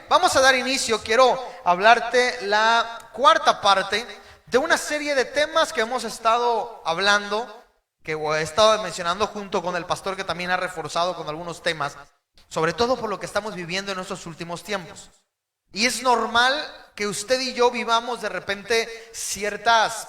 vamos a dar inicio. Quiero hablarte la cuarta parte de una serie de temas que hemos estado hablando, que he estado mencionando junto con el pastor, que también ha reforzado con algunos temas, sobre todo por lo que estamos viviendo en estos últimos tiempos. Y es normal que usted y yo vivamos de repente ciertas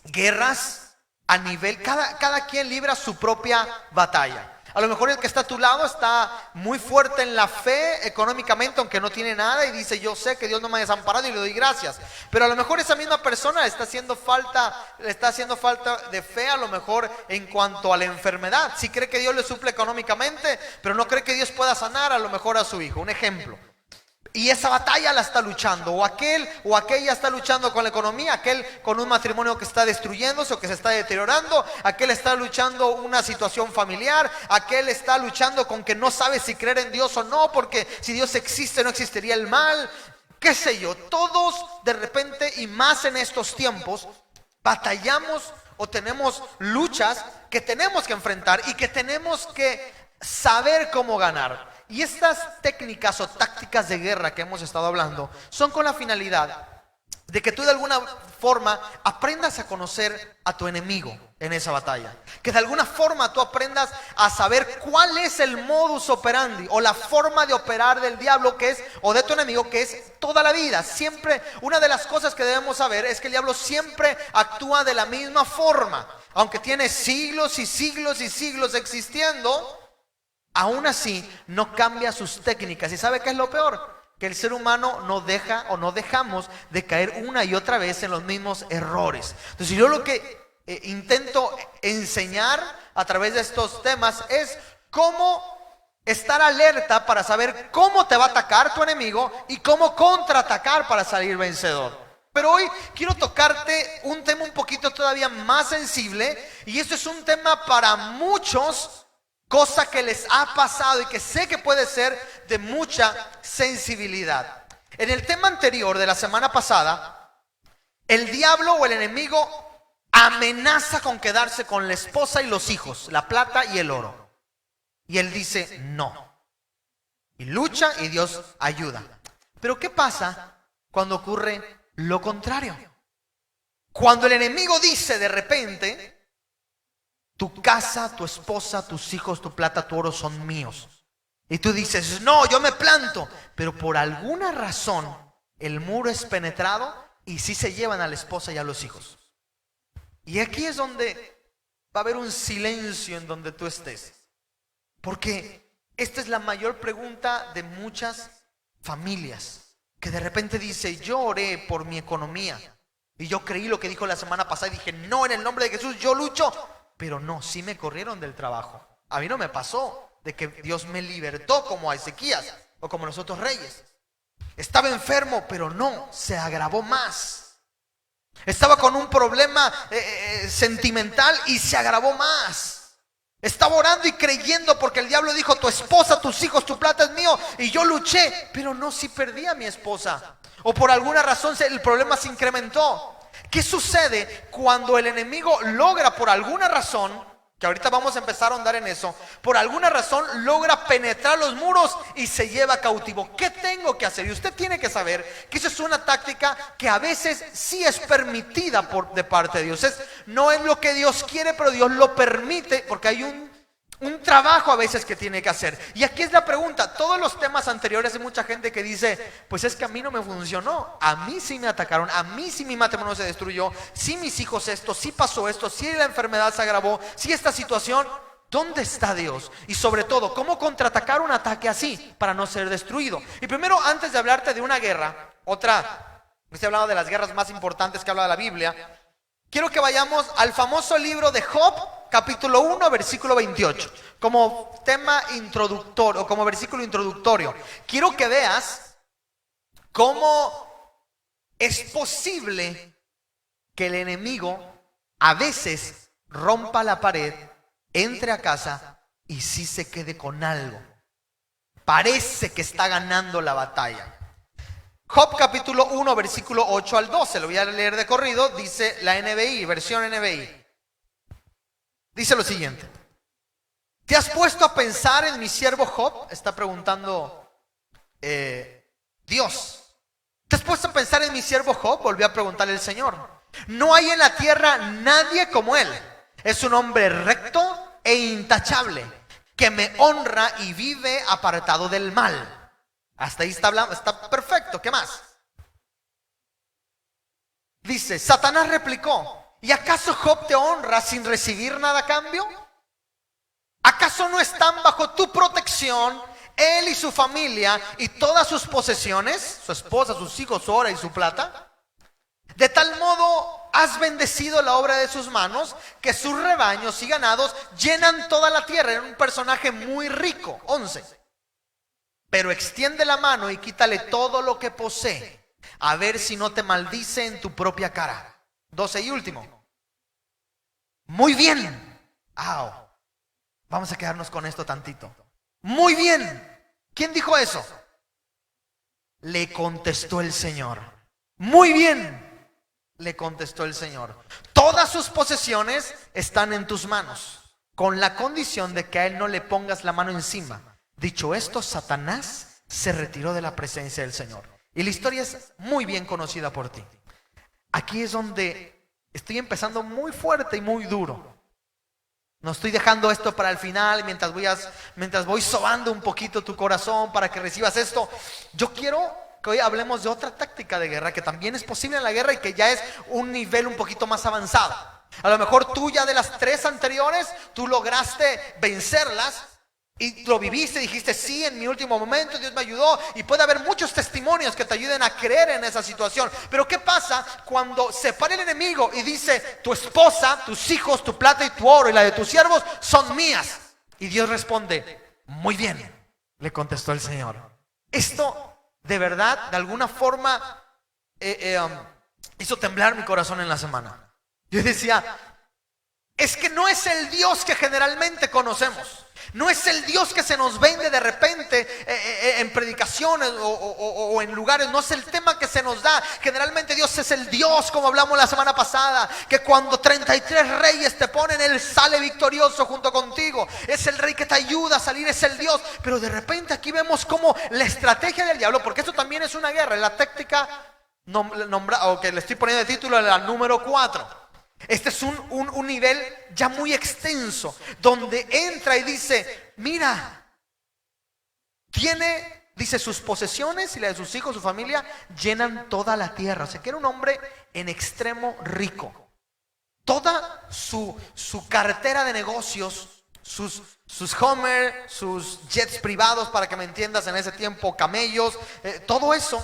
guerras a nivel, cada quien libra su propia batalla. A lo mejor el que está a tu lado está muy fuerte en la fe económicamente, aunque no tiene nada, y dice: yo sé que Dios no me ha desamparado y le doy gracias. Pero a lo mejor esa misma persona le está haciendo falta de fe, a lo mejor en cuanto a la enfermedad. Sí cree que Dios le suple económicamente, pero no cree que Dios pueda sanar a lo mejor a su hijo. Un ejemplo. Y esa batalla la está luchando, o aquel o aquella está luchando con la economía, aquel con un matrimonio que está destruyéndose o que se está deteriorando, aquel está luchando una situación familiar, aquel está luchando con que no sabe si creer en Dios o no, porque si Dios existe no existiría el mal, qué sé yo. Todos de repente, y más en estos tiempos, batallamos o tenemos luchas que tenemos que enfrentar y que tenemos que saber cómo ganar. Y estas técnicas o tácticas de guerra que hemos estado hablando son con la finalidad de que tú de alguna forma aprendas a conocer a tu enemigo en esa batalla. Que de alguna forma tú aprendas a saber cuál es el modus operandi o la forma de operar del diablo, que es, o de tu enemigo, que es toda la vida. Siempre, una de las cosas que debemos saber es que el diablo siempre actúa de la misma forma. Aunque tiene siglos y siglos y siglos existiendo, aún así no cambia sus técnicas. ¿Y sabe qué es lo peor? Que el ser humano no deja o no dejamos de caer una y otra vez en los mismos errores. Entonces yo lo que intento enseñar a través de estos temas es cómo estar alerta para saber cómo te va a atacar tu enemigo y cómo contraatacar para salir vencedor. Pero hoy quiero tocarte un tema un poquito todavía más sensible, y esto es un tema para muchos, cosa que les ha pasado y que sé que puede ser de mucha sensibilidad. En el tema anterior de la semana pasada, el diablo o el enemigo amenaza con quedarse con la esposa y los hijos, la plata y el oro. Y él dice no. Y lucha y Dios ayuda. Pero ¿qué pasa cuando ocurre lo contrario? Cuando el enemigo dice de repente: tu casa, tu esposa, tus hijos, tu plata, tu oro son míos. Y tú dices: no, yo me planto. Pero por alguna razón el muro es penetrado y sí se llevan a la esposa y a los hijos. Y aquí es donde va a haber un silencio en donde tú estés. Porque esta es la mayor pregunta de muchas familias, que de repente dice: yo oré por mi economía y yo creí lo que dijo la semana pasada y dije: no, en el nombre de Jesús yo lucho. Pero no, sí me corrieron del trabajo. A mí no me pasó de que Dios me libertó como a Ezequías o como los otros reyes. Estaba enfermo, pero no, se agravó más. Estaba con un problema sentimental y se agravó más. Estaba orando y creyendo porque el diablo dijo: tu esposa, tus hijos, tu plata es mío. Y yo luché, pero no, sí perdí a mi esposa. O por alguna razón el problema se incrementó. ¿Qué sucede cuando el enemigo logra, por alguna razón, que ahorita vamos a empezar a ahondar en eso, por alguna razón logra penetrar los muros y se lleva cautivo? ¿Qué tengo que hacer? Y usted tiene que saber que eso es una táctica que a veces sí es permitida de parte de Dios. No es lo que Dios quiere, pero Dios lo permite porque hay un trabajo a veces que tiene que hacer. Y aquí es la pregunta. Todos los temas anteriores, hay mucha gente que dice: pues es que a mí no me funcionó, a mí sí me atacaron, a mí sí mi matrimonio se destruyó, sí mis hijos esto, sí pasó esto, sí la enfermedad se agravó, sí esta situación. ¿Dónde está Dios? Y sobre todo, ¿cómo contraatacar un ataque así para no ser destruido? Y primero, antes de hablarte de una guerra, estoy hablando de las guerras más importantes que habla de la Biblia, quiero que vayamos al famoso libro de Job, capítulo 1, versículo 28, como tema introductorio o como versículo introductorio. Quiero que veas cómo es posible que el enemigo a veces rompa la pared, entre a casa y sí se quede con algo. Parece que está ganando la batalla. Job capítulo 1, versículo 8 al 12, lo voy a leer de corrido, dice la NBI, versión NBI. Dice lo siguiente: ¿te has puesto a pensar en mi siervo Job? Está preguntando Dios. Después de pensar en mi siervo Job, volvió a preguntarle al Señor: no hay en la tierra nadie como él. Es un hombre recto e intachable, que me honra y vive apartado del mal. Hasta ahí está hablando, está perfecto. ¿Qué más? Dice, Satanás replicó: ¿y acaso Job te honra sin recibir nada a cambio? ¿Acaso no están bajo tu protección él y su familia y todas sus posesiones, su esposa, sus hijos, su oro y su plata? De tal modo has bendecido la obra de sus manos, que sus rebaños y ganados llenan toda la tierra. Era un personaje muy rico. 11. Pero extiende la mano y quítale todo lo que posee, a ver si no te maldice en tu propia cara. 12 y último. Muy bien. Vamos a quedarnos con esto tantito. Muy bien. ¿Quién dijo eso? Le contestó el Señor. Muy bien, le contestó el Señor. Todas sus posesiones están en tus manos, con la condición de que a él no le pongas la mano encima. Dicho esto, Satanás se retiró de la presencia del Señor. Y la historia es muy bien conocida por ti. Aquí es donde estoy empezando muy fuerte y muy duro. No estoy dejando esto para el final, mientras voy sobando un poquito tu corazón para que recibas esto. Yo quiero que hoy hablemos de otra táctica de guerra que también es posible en la guerra y que ya es un nivel un poquito más avanzado. A lo mejor tú ya de las 3 anteriores, tú lograste vencerlas y lo viviste, dijiste sí, en mi último momento Dios me ayudó, y puede haber muchos testimonios que te ayuden a creer en esa situación. Pero ¿qué pasa cuando se para el enemigo y dice: tu esposa, tus hijos, tu plata y tu oro y la de tus siervos son mías? Y Dios responde: muy bien, le contestó el Señor. Esto de verdad, de alguna forma hizo temblar mi corazón en la semana. Yo decía: es que no es el Dios que generalmente conocemos. No es el Dios que se nos vende de repente en predicaciones o en lugares. No es el tema que se nos da. Generalmente Dios es el Dios, como hablamos la semana pasada, que cuando 33 reyes te ponen, Él sale victorioso junto contigo. Es el rey que te ayuda a salir, es el Dios. Pero de repente aquí vemos como la estrategia del diablo, porque esto también es una guerra, la táctica que le estoy poniendo de título, la número 4. Este es un nivel ya muy extenso, donde entra y dice: mira, dice, sus posesiones y la de sus hijos, su familia, llenan toda la tierra. O sea, que era un hombre en extremo rico. Toda su cartera de negocios, sus Hummer, sus jets privados, para que me entiendas, en ese tiempo, camellos, todo eso,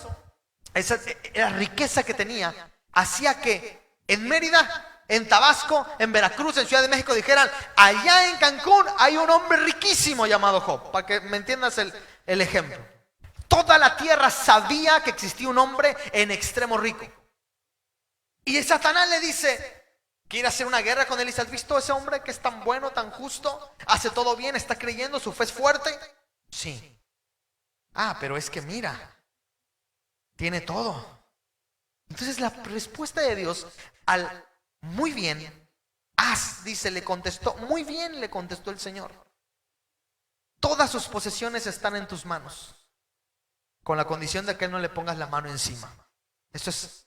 la riqueza que tenía, hacía que en Mérida, en Tabasco, en Veracruz, en Ciudad de México dijeran: allá en Cancún hay un hombre riquísimo llamado Job. Para que me entiendas el ejemplo. Toda la tierra sabía que existía un hombre en extremo rico. Y el Satanás le dice: quiere hacer una guerra con él. ¿Y has visto ese hombre que es tan bueno, tan justo? Hace todo bien, está creyendo, su fe es fuerte. Sí. Pero es que mira, tiene todo. Entonces la respuesta de Dios al muy bien, dice, le contestó: muy bien, le contestó el Señor. Todas sus posesiones están en tus manos, con la condición de que no le pongas la mano encima. Esto es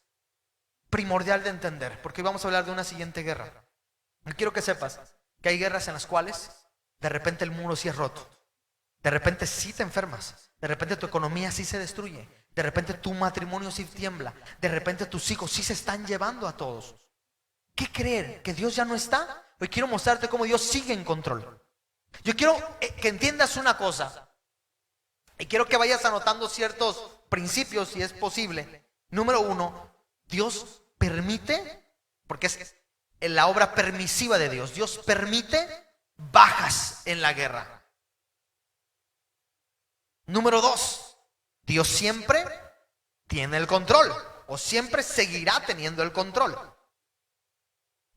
primordial de entender, porque hoy vamos a hablar de una siguiente guerra. Y quiero que sepas que hay guerras en las cuales de repente el muro sí es roto. De repente sí te enfermas. De repente tu economía sí se destruye. De repente tu matrimonio sí tiembla. De repente tus hijos sí se están llevando a todos. ¿Qué creer? ¿Que Dios ya no está? Hoy quiero mostrarte cómo Dios sigue en control. Yo quiero que entiendas una cosa, y quiero que vayas anotando ciertos principios si es posible. Número 1, Dios permite, porque es la obra permisiva de Dios. Dios permite bajas en la guerra. Número 2, Dios siempre tiene el control, o siempre seguirá teniendo el control,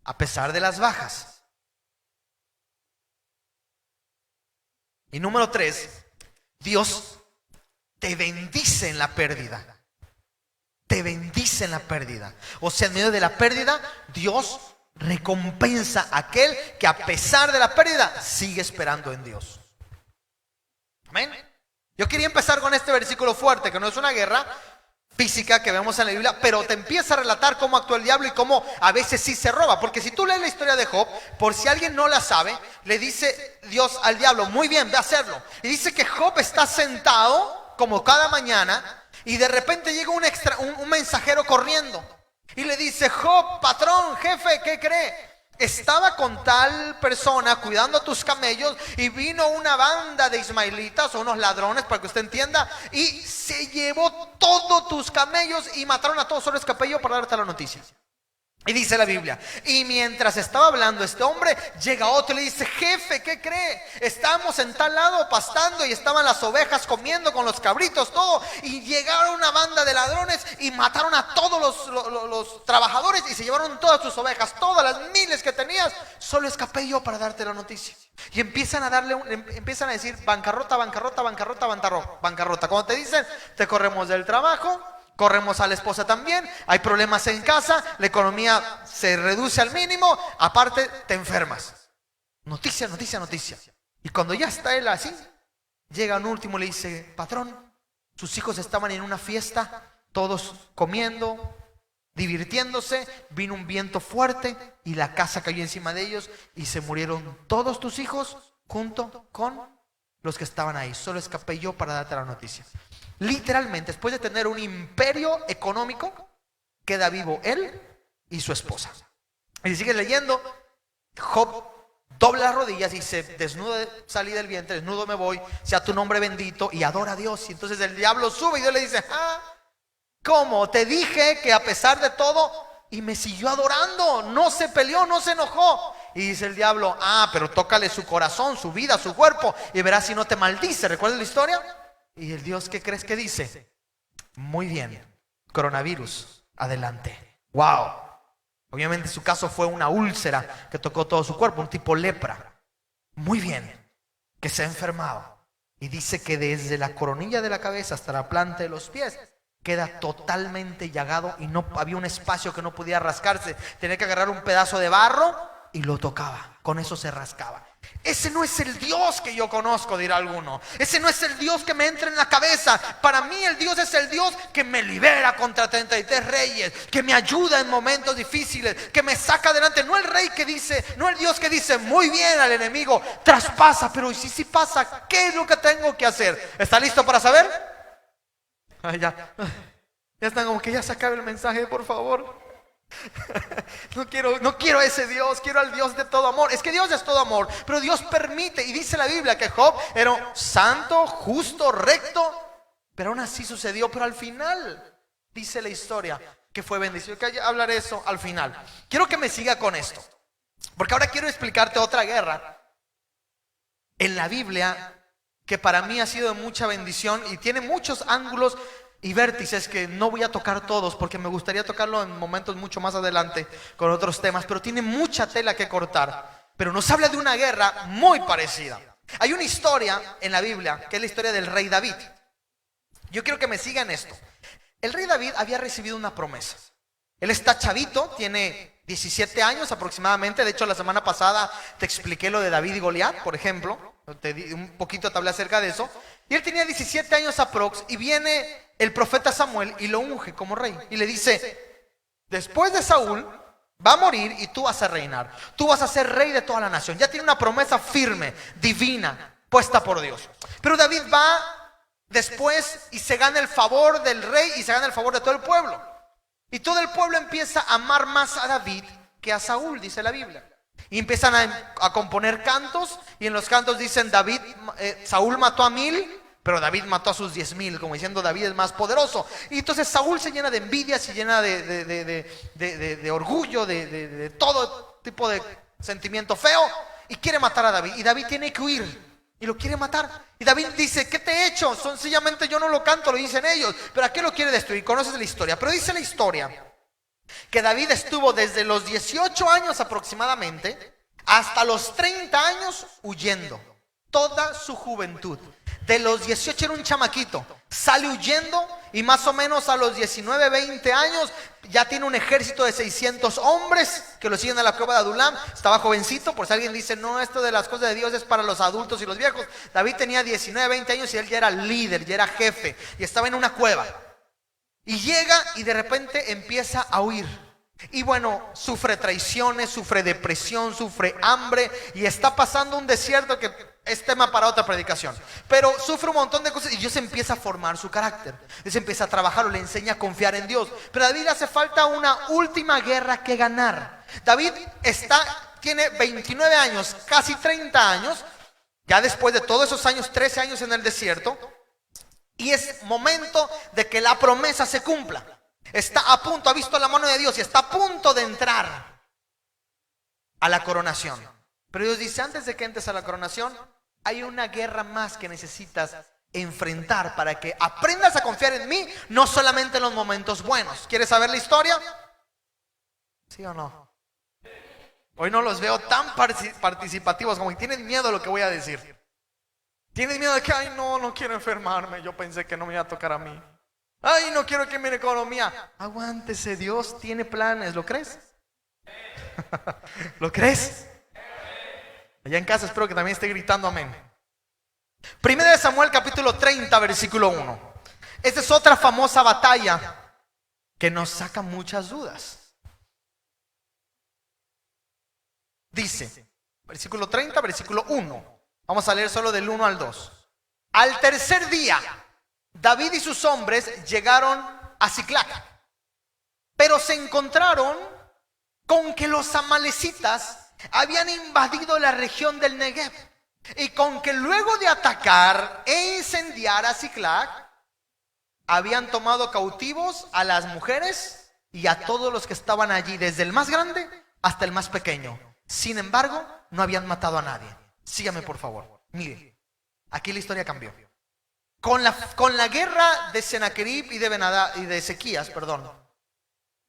a pesar de las bajas. Y número 3, Dios te bendice en la pérdida. Te bendice en la pérdida. O sea, en medio de la pérdida, Dios recompensa a aquel que a pesar de la pérdida sigue esperando en Dios. Amén. Yo quería empezar con este versículo fuerte, que no es una guerra física que vemos en la Biblia, pero te empieza a relatar cómo actúa el diablo y cómo a veces sí se roba. Porque si tú lees la historia de Job, por si alguien no la sabe, le dice Dios al diablo: muy bien, ve a hacerlo. Y dice que Job está sentado como cada mañana y de repente llega un mensajero corriendo y le dice: Job, patrón, jefe, ¿qué cree? Estaba con tal persona cuidando tus camellos y vino una banda de ismaelitas o unos ladrones, para que usted entienda, y se llevó todos tus camellos y mataron a todos, solo escapé yo para darte la noticia. Y dice la Biblia, y mientras estaba hablando este hombre, llega otro y le dice: jefe, ¿qué cree? Estábamos en tal lado pastando y estaban las ovejas comiendo con los cabritos, todo, y llegaron una banda de ladrones y mataron a todos los trabajadores y se llevaron todas tus ovejas, todas las miles que tenías, solo escapé yo para darte la noticia. Y empiezan a decir: bancarrota, bancarrota, bancarrota, bancarrota. Cuando te dicen: te corremos del trabajo, corremos a la esposa también, hay problemas en casa, la economía se reduce al mínimo, aparte te enfermas. Noticia, noticia, noticia. Y cuando ya está él así, llega un último y le dice: patrón, sus hijos estaban en una fiesta, todos comiendo, divirtiéndose, vino un viento fuerte y la casa cayó encima de ellos y se murieron todos tus hijos junto con los que estaban ahí. Solo escapé yo para darte la noticia. Literalmente, después de tener un imperio económico, queda vivo él y su esposa. Y si sigues leyendo, Job dobla las rodillas y dice: desnudo salí del vientre, desnudo me voy, sea tu nombre bendito, y adora a Dios. Y entonces el diablo sube y Dios le dice: ¿cómo? Te dije que a pesar de todo, y me siguió adorando, no se peleó, no se enojó. Y dice el diablo: pero tócale su corazón, su vida, su cuerpo, y verás si no te maldice. ¿Recuerdas la historia? Y el Dios, ¿qué crees que dice? Muy bien, coronavirus, adelante. Wow. Obviamente su caso fue una úlcera que tocó todo su cuerpo, un tipo lepra. Muy bien, que se ha enfermado. Y dice que desde la coronilla de la cabeza hasta la planta de los pies queda totalmente llagado y no había un espacio que no podía rascarse. Tenía que agarrar un pedazo de barro y lo tocaba, con eso se rascaba. Ese no es el Dios que yo conozco, dirá alguno. Ese no es el Dios que me entra en la cabeza. Para mí el Dios es el Dios que me libera contra 33 reyes, que me ayuda en momentos difíciles, que me saca adelante. No el rey que dice, no el Dios que dice: muy bien al enemigo, traspasa. Pero si sí pasa, ¿qué es lo que tengo que hacer? ¿Está listo para saber? Ya están como que ya se acabe el mensaje, por favor. No quiero a ese Dios, quiero al Dios de todo amor. Es que Dios es todo amor, pero Dios permite. Y dice la Biblia que Job era santo, justo, recto, pero aún así sucedió. Pero al final dice la historia que fue bendecido. Que hablaré eso al final. Quiero que me siga con esto, porque ahora quiero explicarte otra guerra en la Biblia que para mí ha sido de mucha bendición y tiene muchos ángulos y vértices que no voy a tocar todos, porque me gustaría tocarlo en momentos mucho más adelante con otros temas, pero tiene mucha tela que cortar. Pero nos habla de una guerra muy parecida. Hay una historia en la Biblia que es la historia del rey David. Yo quiero que me sigan esto. El rey David había recibido una promesa. Él está chavito, tiene 17 años aproximadamente. De hecho, la semana pasada te expliqué lo de David y Goliat, por ejemplo. Un poquito te hablé acerca de eso. Y él tenía 17 años aprox, y viene el profeta Samuel y lo unge como rey. Y le dice: después de Saúl va a morir y tú vas a reinar. Tú vas a ser rey de toda la nación. Ya tiene una promesa firme, divina, puesta por Dios. Pero David va después y se gana el favor del rey y se gana el favor de todo el pueblo. Y todo el pueblo empieza a amar más a David que a Saúl, dice la Biblia. Y empiezan a componer cantos, y en los cantos dicen: Saúl mató a 1000, pero David mató a sus 10,000, como diciendo: David es más poderoso. Y entonces Saúl se llena de envidia, se llena de orgullo, de todo tipo de sentimiento feo, y quiere matar a David. Y David tiene que huir y lo quiere matar. Y David dice: ¿qué te he hecho? Sencillamente yo no lo canto, lo dicen ellos. Pero ¿a qué lo quiere destruir? Conoces la historia. Pero dice la historia que David estuvo desde los 18 años aproximadamente hasta los 30 años huyendo. Toda su juventud, de los 18 era un chamaquito, sale huyendo y más o menos a los 19, 20 años ya tiene un ejército de 600 hombres que lo siguen a la cueva de Adulam. Estaba jovencito, por si alguien dice, no, esto de las cosas de Dios es para los adultos y los viejos. David tenía 19, 20 años y él ya era líder, ya era jefe y estaba en una cueva. Y llega y de repente empieza a huir. Y bueno, sufre traiciones, sufre depresión, sufre hambre y está pasando un desierto que es tema para otra predicación. Pero sufre un montón de cosas y Dios empieza a formar su carácter. Dios empieza a trabajarlo, le enseña a confiar en Dios. Pero a David le hace falta una última guerra que ganar. David tiene 29 años, casi 30 años, ya después de todos esos años, 13 años en el desierto. Y es momento de que la promesa se cumpla. Está a punto, ha visto la mano de Dios y está a punto de entrar a la coronación. Pero Dios dice, antes de que entres a la coronación, hay una guerra más que necesitas enfrentar para que aprendas a confiar en mí, no solamente en los momentos buenos. ¿Quieres saber la historia? ¿Sí o no? Hoy no los veo tan participativos, como que tienen miedo a lo que voy a decir. Tienen miedo de que, ay, no quiero enfermarme, yo pensé que no me iba a tocar a mí. Ay, no quiero que mi economía. Aguántese, Dios tiene planes, ¿lo crees? ¿Lo crees? Allá en casa espero que también esté gritando amén. Primera de Samuel capítulo 30 versículo 1. Esta es otra famosa batalla que nos saca muchas dudas. Dice, versículo 30, versículo 1. Vamos a leer solo del 1 al 2. Al tercer día, David y sus hombres llegaron a Siclac, pero se encontraron con que los amalecitas habían invadido la región del Negev y con que luego de atacar e incendiar a Siclac, habían tomado cautivos a las mujeres y a todos los que estaban allí, desde el más grande hasta el más pequeño. Sin embargo, no habían matado a nadie. Sígame por favor. Mire, aquí la historia cambió. Con la guerra de Senaquerib y de Benadad y de Ezequías, perdón.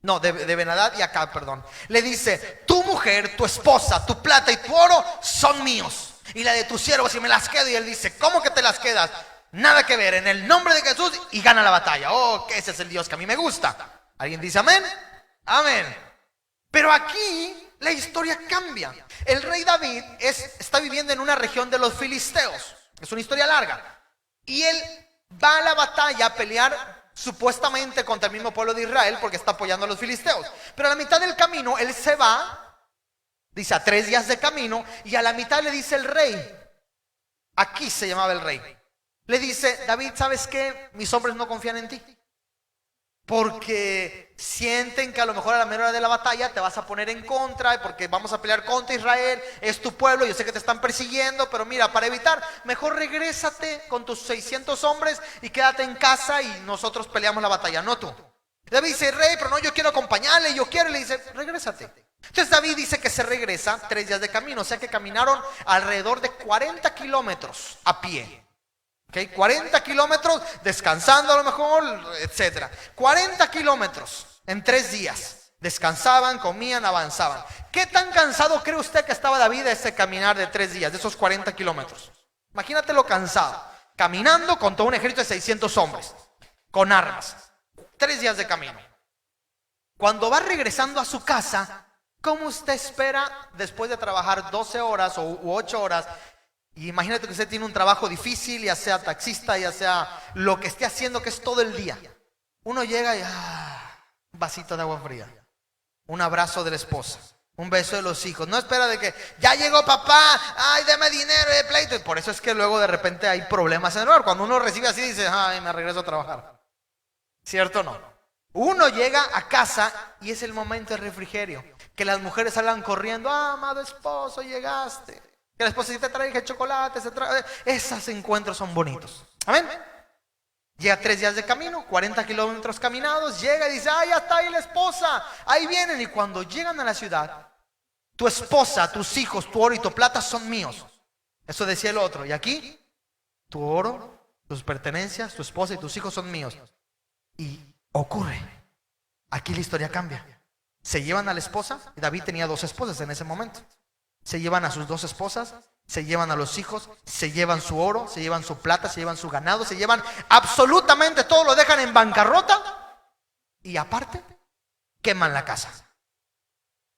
No, de Benadad y Acab, perdón. Le dice, tu mujer, tu esposa, tu plata y tu oro son míos. Y la de tus siervos, si me las quedo. Y él dice, ¿cómo que te las quedas? Nada que ver, en el nombre de Jesús, y gana la batalla. Oh, que ese es el Dios que a mí me gusta. ¿Alguien dice amén? Amén. Pero aquí la historia cambia. El rey David está viviendo en una región de los filisteos. Es una historia larga. Y él va a la batalla a pelear supuestamente contra el mismo pueblo de Israel porque está apoyando a los filisteos. Pero a la mitad del camino él se va, dice a 3 días de camino, y a la mitad le dice el rey, aquí se llamaba el rey, le dice, David, ¿sabes qué? Mis hombres no confían en ti. Porque sienten que a lo mejor a la mera hora de la batalla te vas a poner en contra, porque vamos a pelear contra Israel, es tu pueblo, yo sé que te están persiguiendo, pero mira, para evitar, mejor regrésate con tus 600 hombres y quédate en casa y nosotros peleamos la batalla, no tú. David dice, rey, pero no, yo quiero acompañarle, yo quiero, y le dice, regrésate. Entonces David dice que se regresa 3 días de camino, o sea que caminaron alrededor de 40 kilómetros a pie. Okay, 40 kilómetros, descansando a lo mejor, etcétera. 40 kilómetros en 3 días. Descansaban, comían, avanzaban. ¿Qué tan cansado cree usted que estaba David de ese caminar de 3 días, de esos 40 kilómetros? Imagínate lo cansado. Caminando con todo un ejército de 600 hombres, con armas. 3 días de camino. Cuando va regresando a su casa, ¿cómo usted espera después de trabajar 12 horas u 8 horas? Y imagínate que usted tiene un trabajo difícil, ya sea taxista, ya sea lo que esté haciendo, que es todo el día. Uno llega y un vasito de agua fría, un abrazo de la esposa, un beso de los hijos. No espera de que ya llegó papá, ay, deme dinero de pleito. Y por eso es que luego de repente hay problemas en el hogar. Cuando uno recibe así dice, ay, me regreso a trabajar. ¿Cierto o no? Uno llega a casa y es el momento de refrigerio. Que las mujeres salgan corriendo, amado esposo, llegaste. Que la esposa te trae chocolate, esos encuentros son bonitos. Amén. Llega 3 días de camino, 40 kilómetros caminados, llega y dice, ah, ya está ahí la esposa, ahí vienen. Y cuando llegan a la ciudad, tu esposa, tus hijos, tu oro y tu plata son míos. Eso decía el otro. Y aquí, tu oro, tus pertenencias, tu esposa y tus hijos son míos. Y ocurre, aquí la historia cambia. Se llevan a la esposa, y David tenía 2 esposas en ese momento. Se llevan a sus 2 esposas, se llevan a los hijos, se llevan su oro, se llevan su plata, se llevan su ganado, se llevan absolutamente todo, lo dejan en bancarrota y aparte queman la casa.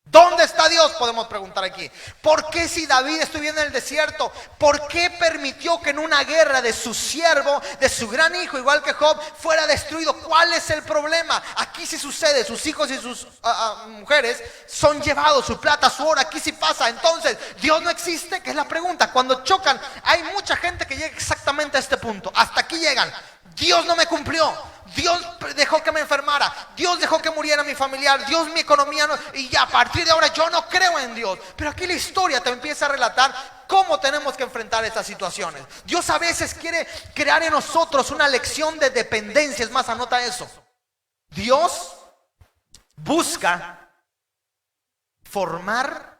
¿Dónde está Dios? Podemos preguntar aquí. ¿Por qué si David estuviera en el desierto, por qué permitió que en una guerra de su siervo, de su gran hijo, igual que Job, fuera destruido? ¿Cuál es el problema? Aquí sí sucede, sus hijos y sus mujeres son llevados, su plata, su oro, aquí sí pasa. Entonces, ¿Dios no existe? Que es la pregunta. Cuando chocan, hay mucha gente que llega exactamente a este punto. Hasta aquí llegan. Dios no me cumplió. Dios dejó que me enfermara. Dios dejó que muriera mi familiar. Dios mi economía no. Y ya a partir de ahora yo no creo en Dios. Pero aquí la historia te empieza a relatar cómo tenemos que enfrentar estas situaciones. Dios a veces quiere crear en nosotros una lección de dependencia. Es más, anota eso. Dios busca formar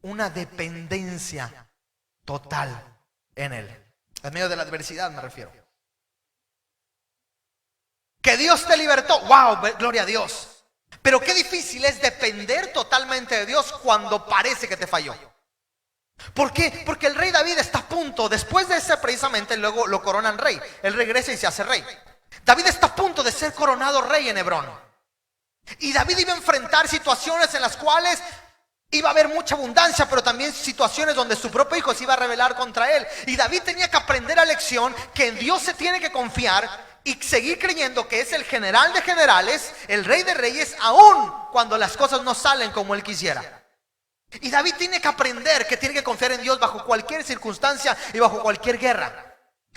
una dependencia total en Él. En medio de la adversidad me refiero. Que Dios te libertó, wow, gloria a Dios. Pero qué difícil es depender totalmente de Dios cuando parece que te falló. ¿Por qué? Porque el rey David está a punto, después de ese precisamente luego lo coronan rey. Él regresa y se hace rey. David está a punto de ser coronado rey en Hebrón. Y David iba a enfrentar situaciones en las cuales iba a haber mucha abundancia, pero también situaciones donde su propio hijo se iba a rebelar contra él. Y David tenía que aprender la lección que en Dios se tiene que confiar y seguir creyendo que es el general de generales, el rey de reyes, aun cuando las cosas no salen como él quisiera. Y David tiene que aprender que tiene que confiar en Dios bajo cualquier circunstancia y bajo cualquier guerra.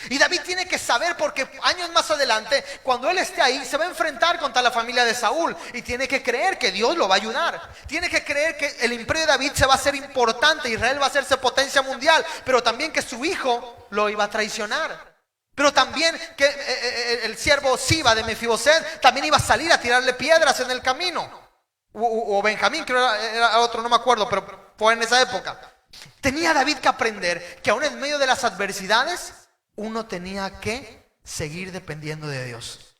Y David tiene que saber, porque años más adelante, cuando él esté ahí, se va a enfrentar contra la familia de Saúl. Y tiene que creer que Dios lo va a ayudar. Tiene que creer que el imperio de David se va a hacer importante. Israel va a hacerse potencia mundial. Pero también que su hijo lo iba a traicionar. Pero también que el siervo Siba de Mefiboset también iba a salir a tirarle piedras en el camino. O Benjamín, creo era otro, no me acuerdo, pero fue en esa época. Tenía David que aprender que aún en medio de las adversidades, uno tenía que seguir dependiendo de Dios.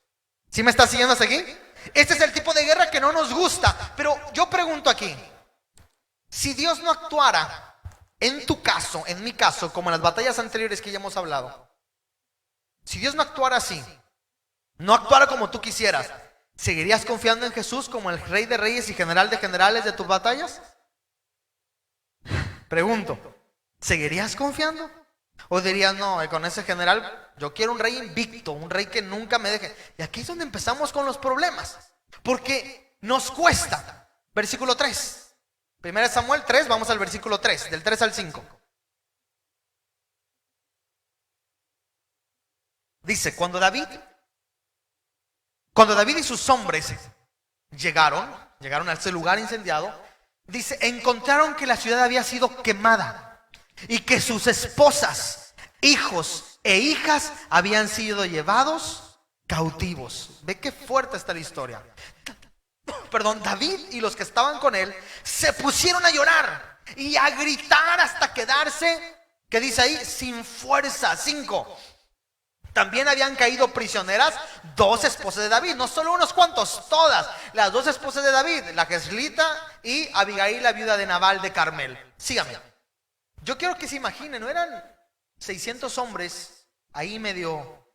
¿Sí me está siguiendo hasta aquí? Este es el tipo de guerra que no nos gusta. Pero yo pregunto aquí, si Dios no actuara en tu caso, en mi caso, como en las batallas anteriores que ya hemos hablado, si Dios no actuara así, no actuara como tú quisieras, ¿seguirías confiando en Jesús como el rey de reyes y general de generales de tus batallas? Pregunto, ¿seguirías confiando? ¿O dirías, no, con ese general yo quiero un rey invicto, un rey que nunca me deje? Y aquí es donde empezamos con los problemas, porque nos cuesta. Versículo 3, 1 Samuel 3, vamos al versículo 3, del 3 al 5. Dice, cuando David y sus hombres llegaron a ese lugar incendiado, dice, encontraron que la ciudad había sido quemada y que sus esposas, hijos e hijas habían sido llevados cautivos. Ve qué fuerte está la historia. David y los que estaban con él se pusieron a llorar y a gritar hasta quedarse, ¿qué dice ahí? Sin fuerza. 5. También habían caído prisioneras 2 esposas de David, no solo unos cuantos, todas. Las 2 esposas de David, la Jezlita y Abigail, la viuda de Nabal de Carmel. Síganme. Yo quiero que se imaginen, no eran 600 hombres ahí medio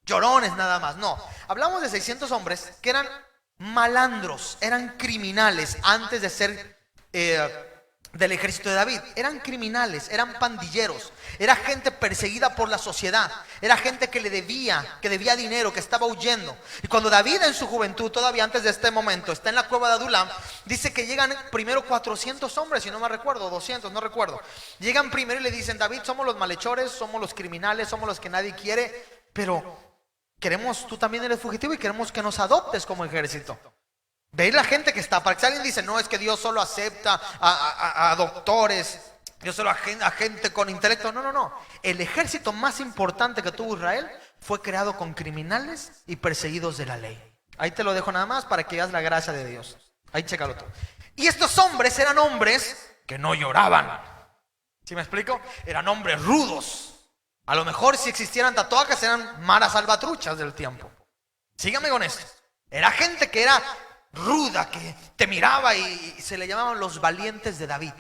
llorones nada más. No, hablamos de 600 hombres que eran malandros, eran criminales antes de ser del ejército de David. Eran criminales, eran pandilleros, era gente perseguida por la sociedad, era gente que debía dinero, que estaba huyendo. Y cuando David en su juventud, todavía antes de este momento, está en la cueva de Adulam, dice que llegan primero 400 hombres, si no me recuerdo, 200, no recuerdo. Llegan primero y le dicen, David, somos los malhechores, somos los criminales, somos los que nadie quiere, pero tú también eres fugitivo y queremos que nos adoptes como ejército. Veis la gente que está, para que alguien dice, no, es que Dios solo acepta a doctores, Dios solo a gente con intelecto. No. El ejército más importante que tuvo Israel fue creado con criminales y perseguidos de la ley. Ahí te lo dejo nada más para que veas la gracia de Dios. Ahí chécalo tú. Y estos hombres eran hombres que no lloraban. ¿Sí me explico? Eran hombres rudos. A lo mejor si existieran tatuajes eran maras salvatruchas del tiempo. Sígame con esto. Era gente que era ruda, que te miraba y se le llamaban los valientes de David.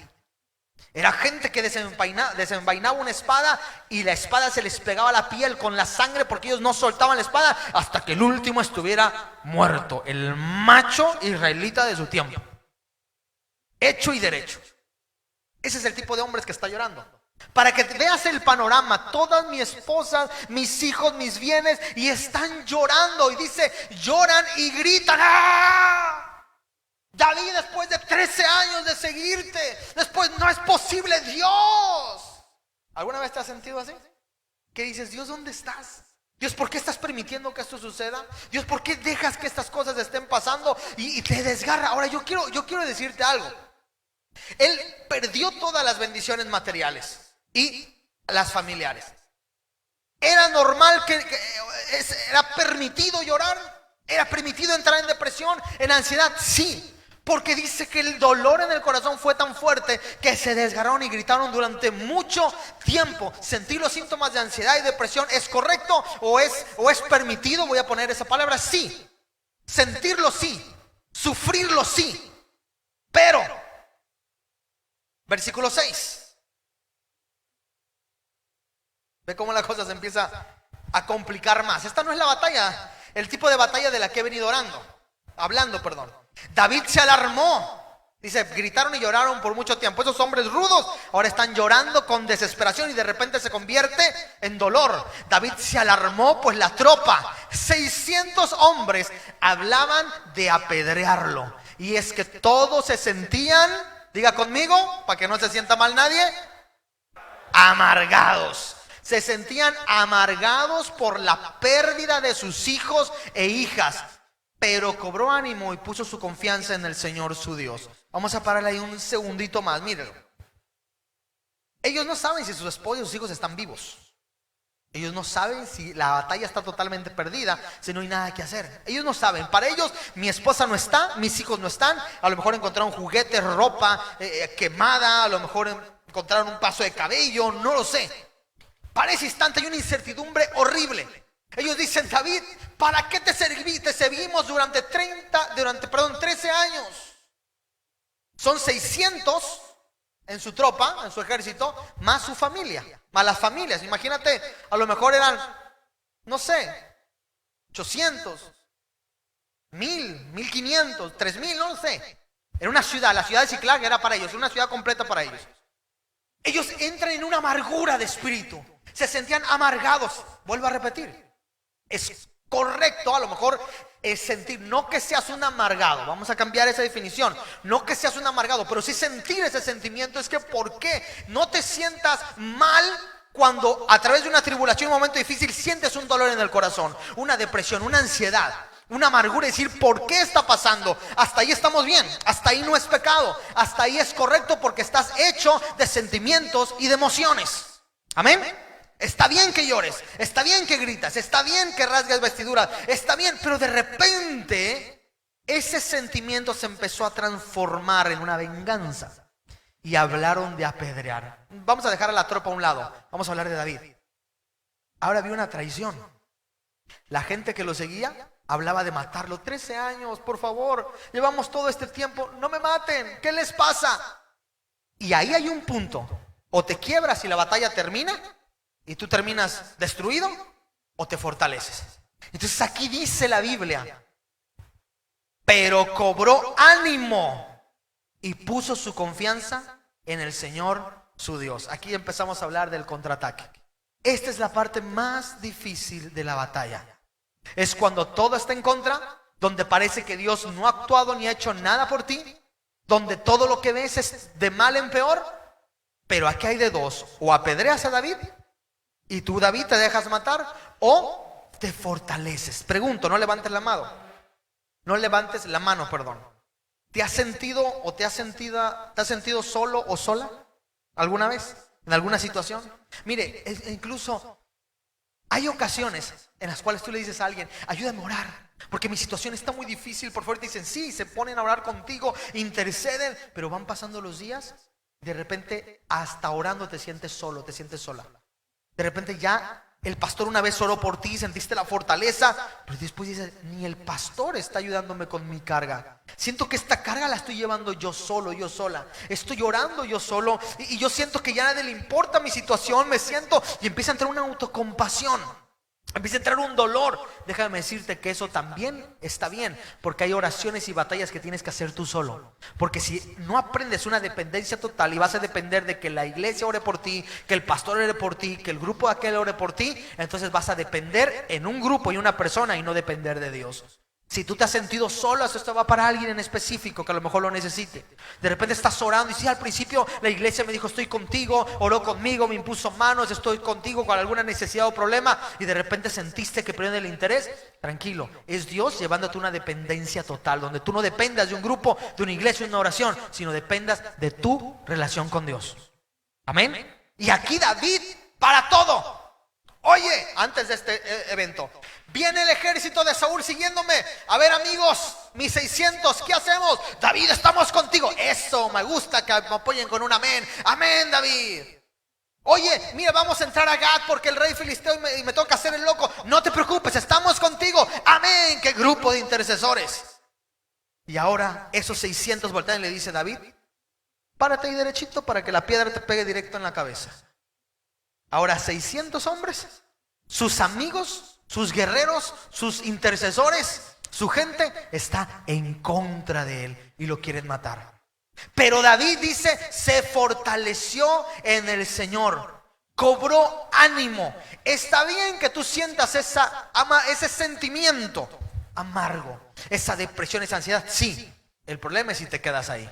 Era gente que desenvainaba una espada y la espada se les pegaba a la piel con la sangre, porque ellos no soltaban la espada hasta que el último estuviera muerto, el macho israelita de su tiempo, hecho y derecho. Ese es el tipo de hombres que está llorando. Para que veas el panorama, todas mis esposas, mis hijos, mis bienes, y están llorando. Y dice, lloran y gritan. ¡Ah! David, después de 13 años de seguirte, después, no es posible, Dios. ¿Alguna vez te has sentido así? Que dices, Dios, ¿dónde estás? Dios, ¿por qué estás permitiendo que esto suceda? Dios, ¿por qué dejas que estas cosas estén pasando? Y te desgarra. Ahora yo quiero decirte algo. Él perdió todas las bendiciones materiales y las familiares. ¿Era normal era permitido llorar? ¿Era permitido entrar en depresión, en ansiedad? Sí. Porque dice que el dolor en el corazón fue tan fuerte que se desgarraron y gritaron durante mucho tiempo. Sentir los síntomas de ansiedad y depresión, ¿es correcto o es permitido? Voy a poner esa palabra, sí. Sentirlo, sí. Sufrirlo, sí. Pero, versículo 6. Ve cómo la cosa se empieza a complicar más. Esta no es la batalla, el tipo de batalla de la que he venido hablando. David se alarmó. Dice, gritaron y lloraron por mucho tiempo. Esos hombres rudos ahora están llorando con desesperación y de repente se convierte en dolor. David se alarmó, pues la tropa, 600 hombres, hablaban de apedrearlo. Y es que todos se sentían, diga conmigo, para que no se sienta mal nadie, amargados. Se sentían amargados por la pérdida de sus hijos e hijas. Pero cobró ánimo y puso su confianza en el Señor su Dios. Vamos a parar ahí un segundito más, mírenlo. Ellos no saben si sus esposos y sus hijos están vivos. Ellos no saben si la batalla está totalmente perdida, si no hay nada que hacer. Ellos no saben. Para ellos, mi esposa no está, mis hijos no están. A lo mejor encontraron juguetes, ropa quemada. A lo mejor encontraron un paso de cabello, no lo sé. Para ese instante hay una incertidumbre horrible. Ellos dicen, David, ¿para qué te seguimos durante 13 años? Son 600 en su tropa, en su ejército, más su familia, más las familias. Imagínate, a lo mejor eran, no sé, 800, 1000, 1500, 3000, no sé. Era una ciudad, la ciudad de Ziklag era para ellos, una ciudad completa para ellos. Ellos entran en una amargura de espíritu, se sentían amargados. Vuelvo a repetir. Es correcto a lo mejor sentir, no que seas un amargado, vamos a cambiar esa definición, no que seas un amargado, pero sí sentir ese sentimiento. Es que ¿por qué no te sientas mal cuando a través de una tribulación, un momento difícil, sientes un dolor en el corazón, una depresión, una ansiedad, una amargura? Y decir, ¿por qué está pasando? Hasta ahí estamos bien, hasta ahí no es pecado, hasta ahí es correcto, porque estás hecho de sentimientos y de emociones. Amén. Está bien que llores, está bien que gritas, está bien que rasgues vestiduras, está bien, pero de repente ese sentimiento se empezó a transformar en una venganza y hablaron de apedrear. Vamos a dejar a la tropa a un lado, vamos a hablar de David. Ahora había una traición. La gente que lo seguía hablaba de matarlo. 13 años, por favor, llevamos todo este tiempo, no me maten, ¿qué les pasa? Y ahí hay un punto, o te quiebras y la batalla termina y tú terminas destruido, o te fortaleces. Entonces aquí dice la Biblia, pero cobró ánimo y puso su confianza en el Señor su Dios. Aquí empezamos a hablar del contraataque. Esta es la parte más difícil de la batalla. Es cuando todo está en contra, donde parece que Dios no ha actuado ni ha hecho nada por ti, donde todo lo que ves es de mal en peor. Pero aquí hay de dos: o apedreas a David y tú, David, te dejas matar, o te fortaleces. Pregunto, no levantes la mano. No levantes la mano, perdón. ¿Te has sentido o te has sentido solo o sola alguna vez? ¿En alguna situación? Mire, incluso hay ocasiones en las cuales tú le dices a alguien, ayúdame a orar, porque mi situación está muy difícil. Por favor, te dicen sí, se ponen a orar contigo, interceden, pero van pasando los días. De repente, hasta orando te sientes solo, te sientes sola. De repente ya El pastor una vez oró por ti, sentiste la fortaleza, pero después dices, ni el pastor está ayudándome con mi carga. Siento que esta carga la estoy llevando yo solo, yo sola. Estoy orando yo solo y yo siento que ya a nadie le importa mi situación. Me siento y empieza a entrar una autocompasión. Empieza a entrar un dolor. Déjame decirte que eso también está bien, porque hay oraciones y batallas que tienes que hacer tú solo. Porque si no aprendes una dependencia total y vas a depender de que la iglesia ore por ti, que el pastor ore por ti, que el grupo de aquel ore por ti, entonces vas a depender en un grupo y una persona y no depender de Dios. Si tú te has sentido solo, esto va para alguien en específico que a lo mejor lo necesite. De repente estás orando y sí, al principio la iglesia me dijo estoy contigo, oró conmigo, me impuso manos, estoy contigo con alguna necesidad o problema, y de repente sentiste que pierde el interés. Tranquilo, es Dios llevándote una dependencia total, donde tú no dependas de un grupo, de una iglesia, de una oración, sino dependas de tu relación con Dios. Amén. Y aquí David para todo. Oye, antes de este evento, viene el ejército de Saúl siguiéndome. A ver, amigos, mis 600, ¿qué hacemos? David, estamos contigo. Eso, me gusta que me apoyen con un amén. Amén, David. Oye, mira, vamos a entrar a Gat porque el rey filisteo y me toca hacer el loco. No te preocupes, estamos contigo. Amén, qué grupo de intercesores. Y ahora esos 600 voltean y le dice David, párate ahí derechito para que la piedra te pegue directo en la cabeza. Ahora 600 hombres, sus amigos, sus guerreros, sus intercesores, su gente está en contra de él y lo quieren matar. Pero David dice, se fortaleció en el Señor, cobró ánimo. Está bien que tú sientas ese sentimiento amargo, esa depresión, esa ansiedad. Sí, el problema es si te quedas ahí.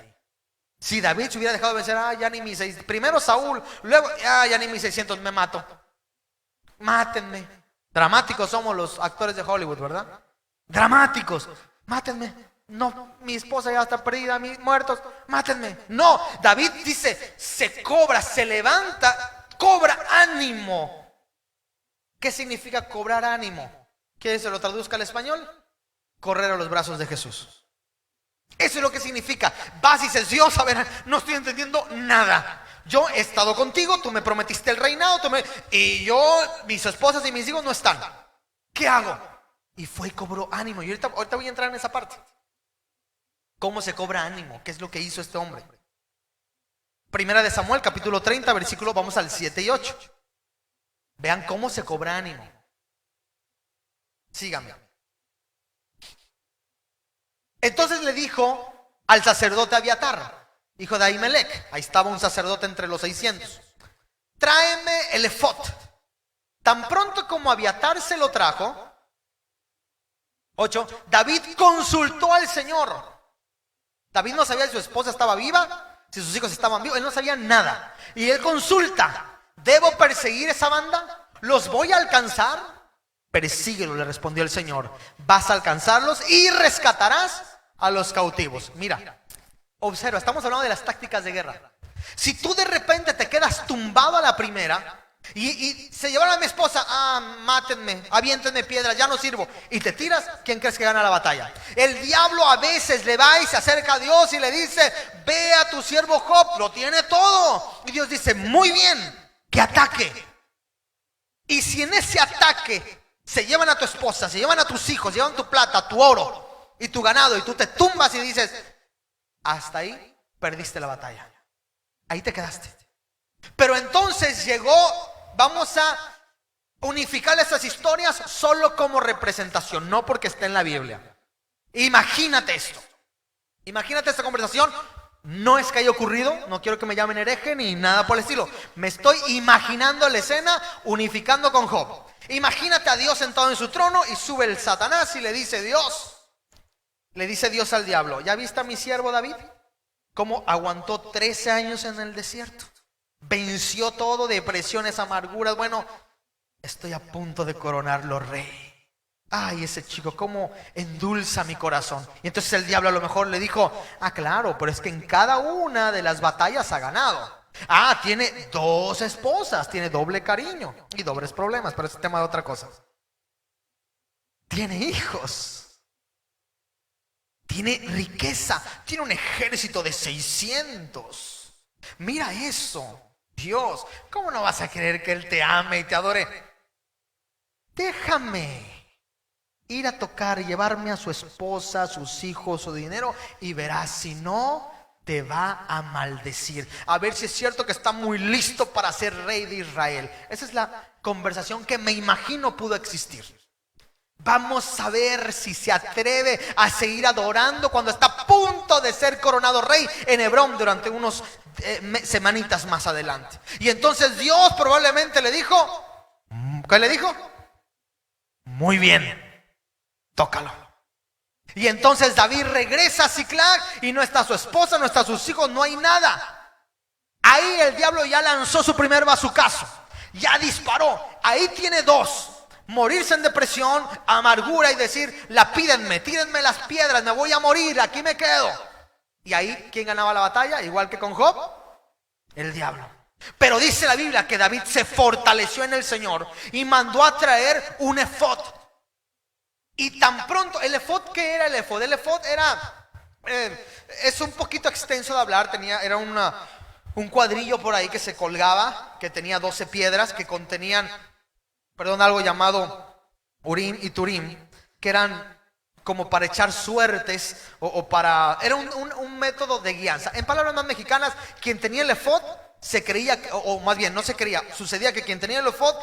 Si David se hubiera dejado de vencer, ya ni mis 600, primero Saúl, luego ya ni mis 600, me mato. Mátenme. Dramáticos somos los actores de Hollywood, ¿verdad? Dramáticos. Mátenme. No, mi esposa ya está perdida, mis muertos, mátenme. No, David dice, se cobra, se levanta, cobra ánimo. ¿Qué significa cobrar ánimo? ¿Quieres que se lo traduzca al español? Correr a los brazos de Jesús. Eso es lo que significa. Vas y dices, Dios, a ver, no estoy entendiendo nada. Yo he estado contigo, tú me prometiste el reinado, y yo, mis esposas y mis hijos no están. ¿Qué hago? Y fue y cobró ánimo. Y ahorita voy a entrar en esa parte. ¿Cómo se cobra ánimo? ¿Qué es lo que hizo este hombre? Primera de Samuel, capítulo 30, versículo, vamos al 7 y 8. Vean cómo se cobra ánimo. Síganme. Entonces le dijo al sacerdote Abiatar, hijo de Ahimelech, ahí estaba un sacerdote entre los 600, tráeme el efod. Tan pronto como Abiatar se lo trajo, 8, David consultó al Señor. David no sabía si su esposa estaba viva, si sus hijos estaban vivos, él no sabía nada. Y él consulta, ¿debo perseguir esa banda? ¿Los voy a alcanzar? Persíguelo, le respondió el Señor. Vas a alcanzarlos y rescatarás a los cautivos. Mira, observa, estamos hablando de las tácticas de guerra. Si tú de repente te quedas tumbado a la primera y se llevaron a mi esposa, mátenme, aviéntenme piedras, ya no sirvo, y te tiras, ¿quién crees que gana la batalla? El diablo a veces le va y se acerca a Dios y le dice, ve a tu siervo Job, lo tiene todo. Y Dios dice, muy bien, que ataque. Y si en ese ataque se llevan a tu esposa, se llevan a tus hijos, se llevan tu plata, tu oro y tu ganado, y tú te tumbas y dices, hasta ahí perdiste la batalla, ahí te quedaste. Pero entonces llegó, vamos a unificar esas historias solo como representación, no porque esté en la Biblia. Imagínate esto, imagínate esta conversación. No es que haya ocurrido, no quiero que me llamen hereje ni nada por el estilo. Me estoy imaginando la escena unificando con Job. Imagínate a Dios sentado en su trono y sube el Satanás y le dice Dios al diablo, ¿ya viste a mi siervo David? Cómo aguantó 13 años en el desierto. Venció todo, depresiones, amarguras. Bueno, estoy a punto de coronarlo rey. Ay, ese chico, cómo endulza mi corazón. Y entonces el diablo a lo mejor le dijo, claro, pero es que en cada una de las batallas ha ganado. Tiene 2 esposas, tiene doble cariño y dobles problemas, pero ese tema de otra cosa. Tiene hijos, tiene riqueza, tiene un ejército de 600. Mira eso, Dios, ¿cómo no vas a querer que Él te ame y te adore? déjame ir a tocar, llevarme a su esposa, a sus hijos, su dinero, y verás, si no, te va a maldecir. A ver si es cierto que está muy listo para ser rey de Israel. Esa es la conversación que me imagino pudo existir. Vamos a ver si se atreve a seguir adorando cuando está a punto de ser coronado rey en Hebrón durante unos semanitas más adelante. Y entonces Dios probablemente le dijo, ¿qué le dijo? Muy bien, tócalo. Y entonces David regresa a Siclag y no está su esposa, no está sus hijos, no hay nada. Ahí el diablo ya lanzó su primer bazucazo, ya disparó. Ahí tiene dos: morirse en depresión, amargura y decir, lapídenme, tírenme las piedras, me voy a morir, aquí me quedo. Y ahí, ¿quién ganaba la batalla? Igual que con Job, el diablo. Pero dice la Biblia que David se fortaleció en el Señor y mandó a traer un efod. Y tan pronto, el efod, ¿qué era el efod? El efod era, es un poquito extenso de hablar, era un cuadrillo por ahí que se colgaba, que tenía 12 piedras que contenían, algo llamado Urim y Turim, que eran como para echar suertes era un método de guianza. En palabras más mexicanas, quien tenía el efod se creía, o más bien no se creía, sucedía que quien tenía el efod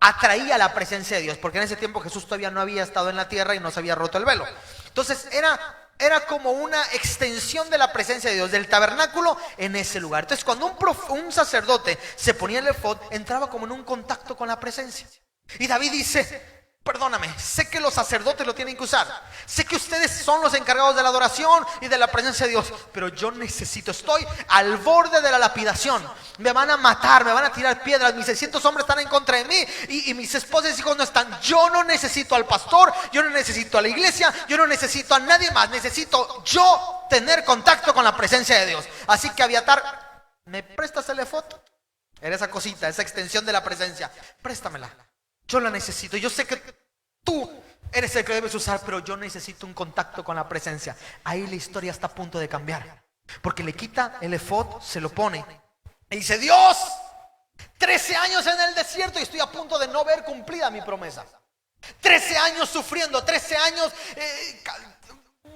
atraía la presencia de Dios, porque en ese tiempo Jesús todavía no había estado en la tierra y no se había roto el velo. Entonces era como una extensión de la presencia de Dios, del tabernáculo en ese lugar. Entonces cuando un sacerdote se ponía el efod, entraba como en un contacto con la presencia. Y David dice, perdóname, sé que los sacerdotes lo tienen que usar, sé que ustedes son los encargados de la adoración y de la presencia de Dios, pero yo necesito, estoy al borde de la lapidación, me van a matar, me van a tirar piedras, mis 600 hombres están en contra de mí y mis esposas y hijos no están. Yo no necesito al pastor, yo no necesito a la iglesia, yo no necesito a nadie más, necesito yo tener contacto con la presencia de Dios. Así que Abiatar, ¿me prestas el efod? Era esa cosita, esa extensión de la presencia, préstamela. Yo la necesito. Yo sé que tú eres el que debes usar, pero yo necesito un contacto con la presencia. Ahí la historia está a punto de cambiar, porque le quita el efod, se lo pone y dice, Dios, 13 años en el desierto y estoy a punto de no ver cumplida mi promesa. 13 años sufriendo, 13 años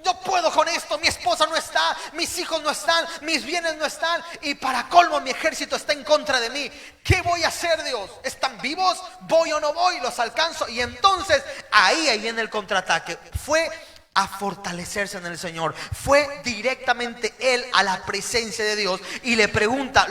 no puedo con esto, mi esposa no está, mis hijos no están, mis bienes no están, y para colmo mi ejército está en contra de mí. ¿Qué voy a hacer, Dios? ¿Están vivos? ¿Voy o no voy? ¿Los alcanzo? Y entonces ahí viene el contraataque. Fue a fortalecerse en el Señor, fue directamente él a la presencia de Dios y le pregunta,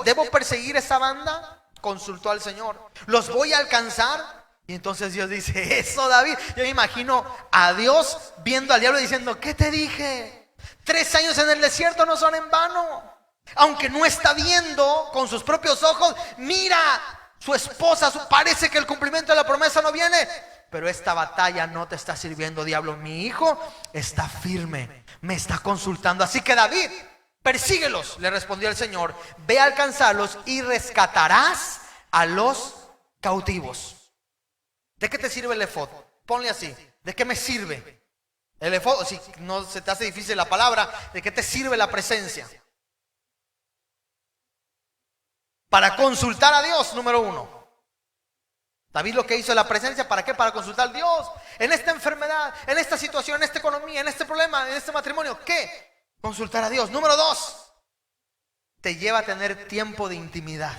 ¿debo perseguir esa banda? Consultó al Señor. ¿Los voy a alcanzar? Y entonces Dios dice, eso, David. Yo me imagino a Dios viendo al diablo diciendo, ¿qué te dije? 3 años en el desierto no son en vano. Aunque no está viendo con sus propios ojos, mira, su esposa, parece que el cumplimiento de la promesa no viene. Pero esta batalla no te está sirviendo, diablo. Mi hijo está firme, me está consultando. Así que David, persíguelos, le respondió el Señor. Ve a alcanzarlos y rescatarás a los cautivos. ¿De qué te sirve el efod? Ponle así, ¿de qué me sirve el efod? Si no se te hace difícil la palabra, ¿de qué te sirve la presencia? Para consultar a Dios, número 1. David lo que hizo en la presencia, ¿para qué? Para consultar a Dios. En esta enfermedad, en esta situación, en esta economía, en este problema, en este matrimonio, ¿qué? Consultar a Dios. Número 2, te lleva a tener tiempo de intimidad.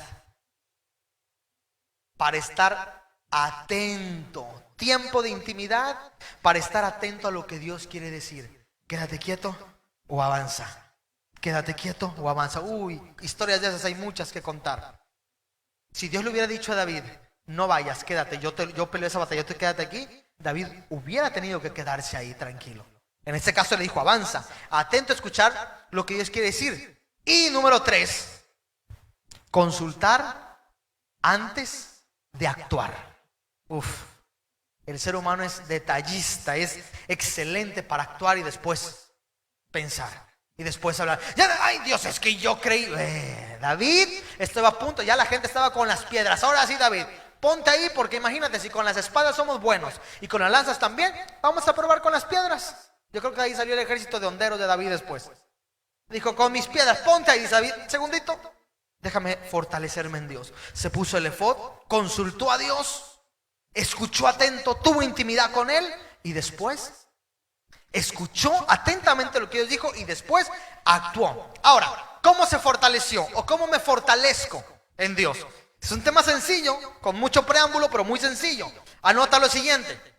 Para estar atento, tiempo de intimidad para estar atento a lo que Dios quiere decir. Quédate quieto o avanza. Quédate quieto o avanza. Historias de esas hay muchas que contar. Si Dios le hubiera dicho a David, no vayas, quédate, yo peleo esa batalla, tú quédate aquí, David hubiera tenido que quedarse ahí tranquilo. En este caso le dijo, avanza, atento a escuchar lo que Dios quiere decir. Y número 3, consultar antes de actuar. El ser humano es detallista, es excelente para actuar y después pensar y después hablar. Ay, Dios, es que yo creí. David estaba a punto, ya la gente estaba con las piedras. Ahora sí, David, ponte ahí, porque imagínate, si con las espadas somos buenos y con las lanzas también, vamos a probar con las piedras. Yo creo que ahí salió el ejército de honderos de David después. Dijo, con mis piedras, ponte ahí, David, segundito, déjame fortalecerme en Dios. Se puso el efod, consultó a Dios. escuchó atento, tuvo intimidad con él y después escuchó atentamente lo que Dios dijo y después actuó. Ahora, ¿cómo se fortaleció o cómo me fortalezco en Dios? Es un tema sencillo, con mucho preámbulo, pero muy sencillo. Anota lo siguiente.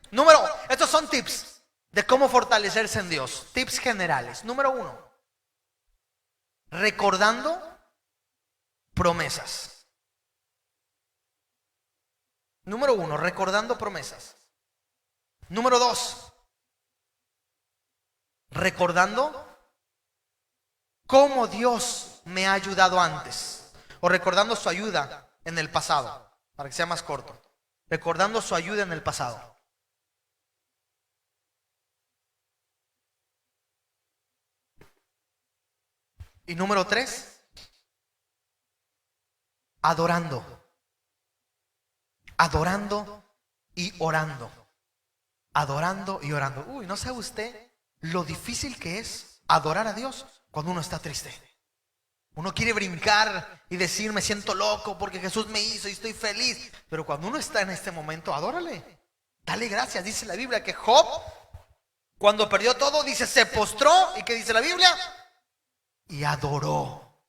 Estos son tips de cómo fortalecerse en Dios. Tips generales. Número 1. Recordando promesas. Número 1, recordando promesas. Número 2, recordando cómo Dios me ha ayudado antes. O recordando su ayuda en el pasado, para que sea más corto. Recordando su ayuda en el pasado. Y número 3, adorando. Adorando y orando. Adorando y orando. Uy, ¿no sabe usted lo difícil que es adorar a Dios cuando uno está triste? Uno quiere brincar y decir, me siento loco porque Jesús me hizo y estoy feliz. Pero cuando uno está en este momento, adórale. Dale gracias. Dice la Biblia que Job, cuando perdió todo, dice, se postró. ¿Y qué dice la Biblia? Y adoró.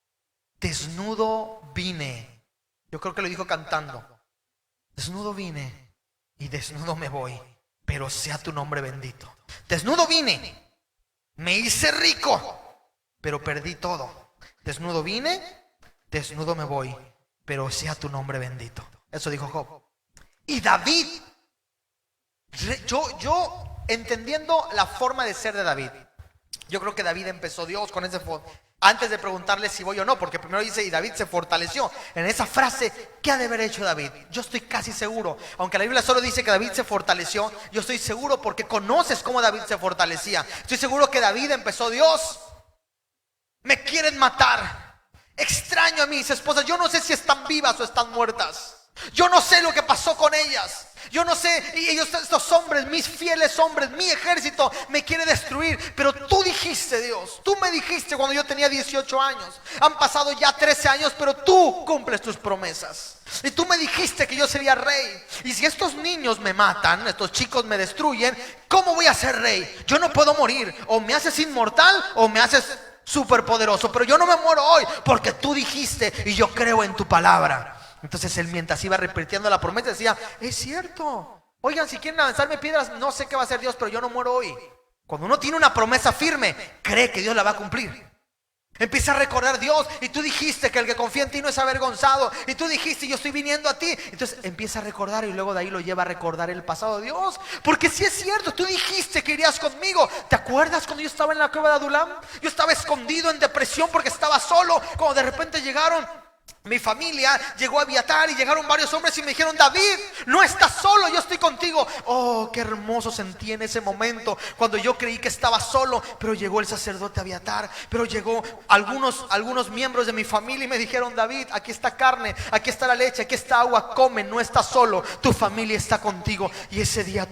Desnudo vine. Yo creo que lo dijo cantando. Desnudo vine y desnudo me voy, pero sea tu nombre bendito. Desnudo vine, me hice rico, pero perdí todo. Desnudo vine, desnudo me voy, pero sea tu nombre bendito. Eso dijo Job. Y David, yo entendiendo la forma de ser de David, yo creo que David empezó Dios con ese antes de preguntarle si voy o no, porque primero dice, y David se fortaleció. En esa frase, ¿qué ha de haber hecho David? Yo estoy casi seguro, aunque la Biblia solo dice que David se fortaleció, yo estoy seguro porque conoces cómo David se fortalecía. Estoy seguro que David empezó, Dios, me quieren matar, extraño a mis esposas, yo no sé si están vivas o están muertas, yo no sé lo que pasó con ellas. Yo no sé, y ellos, estos hombres, mis fieles hombres, mi ejército me quiere destruir. Pero tú dijiste, Dios, tú me dijiste cuando yo tenía 18 años. Han pasado ya 13 años, pero tú cumples tus promesas. Y tú me dijiste que yo sería rey. Y si estos niños me matan, estos chicos me destruyen, ¿cómo voy a ser rey? Yo no puedo morir. O me haces inmortal o me haces superpoderoso. Pero yo no me muero hoy porque tú dijiste y yo creo en tu palabra. Entonces él, mientras iba repitiendo la promesa, decía, es cierto. Oigan, si quieren lanzarme piedras, no sé qué va a hacer Dios, pero yo no muero hoy. Cuando uno tiene una promesa firme, cree que Dios la va a cumplir. Empieza a recordar, Dios, y tú dijiste que el que confía en ti no es avergonzado. Y tú dijiste, yo estoy viniendo a ti. Entonces empieza a recordar y luego de ahí lo lleva a recordar el pasado de Dios. Porque si es cierto, tú dijiste que irías conmigo. ¿Te acuerdas cuando yo estaba en la cueva de Adulam? Yo estaba escondido en depresión porque estaba solo. Cuando de repente llegaron mi familia, llegó a Abiatar y llegaron varios hombres y me dijeron, David, no estás solo, yo estoy contigo. Oh, qué hermoso sentí en ese momento cuando yo creí que estaba solo. Pero llegó el sacerdote Abiatar, pero llegó algunos miembros de mi familia y me dijeron, David, aquí está carne, aquí está la leche, aquí está agua, come, no estás solo, tu familia está contigo. Y ese día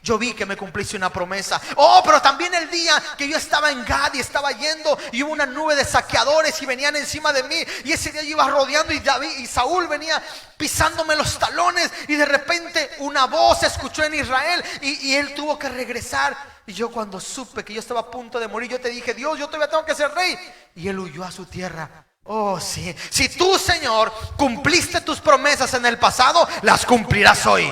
yo vi que me cumpliste una promesa. Oh, pero también el día que yo estaba en Gad y estaba yendo y hubo una nube de saqueadores y venían encima de mí, y ese día yo iba rodeando y David y Saúl venía pisándome los talones, y de repente una voz se escuchó en Israel y él tuvo que regresar. Y yo, cuando supe que yo estaba a punto de morir, yo te dije, Dios, yo todavía tengo que ser rey. Y él huyó a su tierra. Oh, sí, si tú, Señor, cumpliste tus promesas en el pasado, las cumplirás hoy.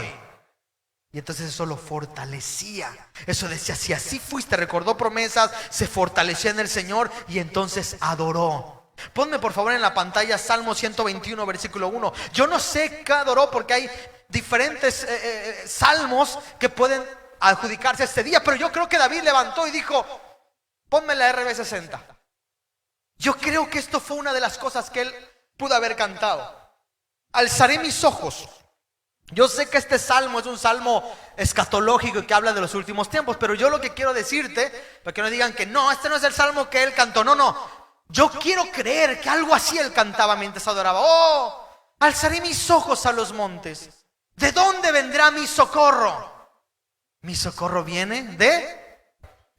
Y entonces eso lo fortalecía. Eso decía, si así fuiste, recordó promesas, se fortaleció en el Señor y entonces adoró. Ponme por favor en la pantalla Salmo 121 versículo 1. Yo no sé qué adoró porque hay diferentes salmos que pueden adjudicarse este día, pero yo creo que David levantó y dijo, ponme la RB60. Yo creo que esto fue una de las cosas que él pudo haber cantado. Alzaré mis ojos. Yo sé que este salmo es un salmo escatológico y que habla de los últimos tiempos, pero yo lo que quiero decirte, para que no digan que no, este no es el salmo que él cantó, no. Yo quiero creer que algo así él cantaba mientras adoraba. Oh, alzaré mis ojos a los montes. ¿De dónde vendrá mi socorro? Mi socorro viene de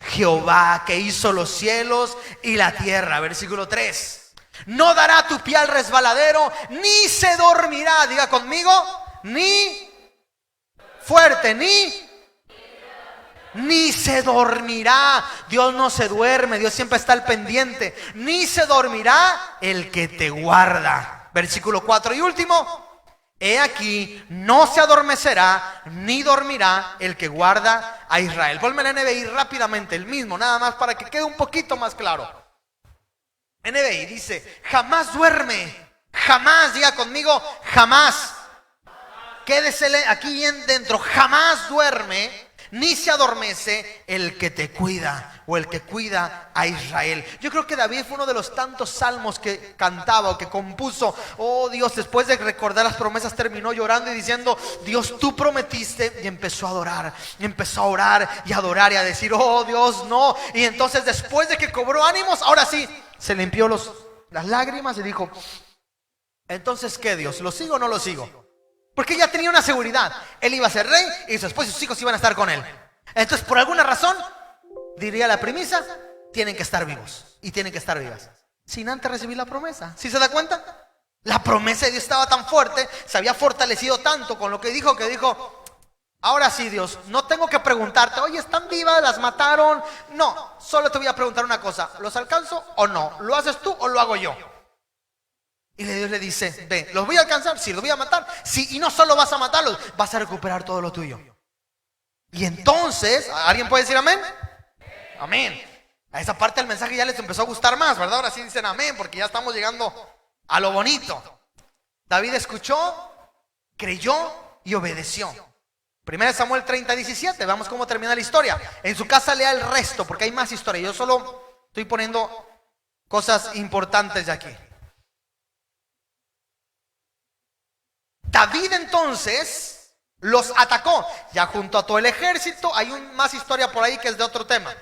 Jehová, que hizo los cielos y la tierra. Versículo 3. No dará tu pie al resbaladero, ni se dormirá. Diga conmigo, ni Fuerte, ni se dormirá. Dios no se duerme, Dios siempre está al pendiente. Ni se dormirá el que te guarda. Versículo 4 y último. He aquí, no se adormecerá ni dormirá el que guarda a Israel. Ponme la NBI rápidamente, el mismo, nada más para que quede un poquito más claro. NBI dice, jamás duerme, jamás, diga conmigo, jamás. Quédese aquí bien dentro, jamás duerme ni se adormece el que te cuida o el que cuida a Israel. Yo creo que David fue uno de los tantos salmos que cantaba o que compuso. Oh Dios, después de recordar las promesas terminó llorando y diciendo, Dios, tú prometiste, y empezó a adorar, y empezó a orar y a adorar y a decir, oh Dios, no. Y entonces después de que cobró ánimos, ahora sí, se limpió las lágrimas y dijo, entonces ¿qué, Dios? ¿Lo sigo o no lo sigo? Porque ya tenía una seguridad. Él iba a ser rey y su esposa y sus hijos iban a estar con él. Entonces, por alguna razón, diría la premisa, tienen que estar vivos y tienen que estar vivas, sin antes recibir la promesa. ¿Sí se da cuenta? La promesa de Dios estaba tan fuerte, se había fortalecido tanto con lo que dijo, ahora sí, Dios, no tengo que preguntarte, oye, ¿están vivas? ¿Las mataron? No, solo te voy a preguntar una cosa, ¿los alcanzo o no? ¿Lo haces tú o lo hago yo? Y Dios le dice, ve, ¿los voy a alcanzar? Sí, ¿los voy a matar? Sí, y no solo vas a matarlos, vas a recuperar todo lo tuyo. Y entonces, ¿alguien puede decir amén? Amén. A esa parte del mensaje ya les empezó a gustar más, ¿verdad? Ahora sí dicen amén, porque ya estamos llegando a lo bonito. David escuchó, creyó y obedeció. 1 Samuel 30:17, veamos cómo termina la historia. En su casa lea el resto, porque hay más historia. Yo solo estoy poniendo cosas importantes de aquí. David entonces los atacó, ya junto a todo el ejército. Hay más historia por ahí que es de otro tema,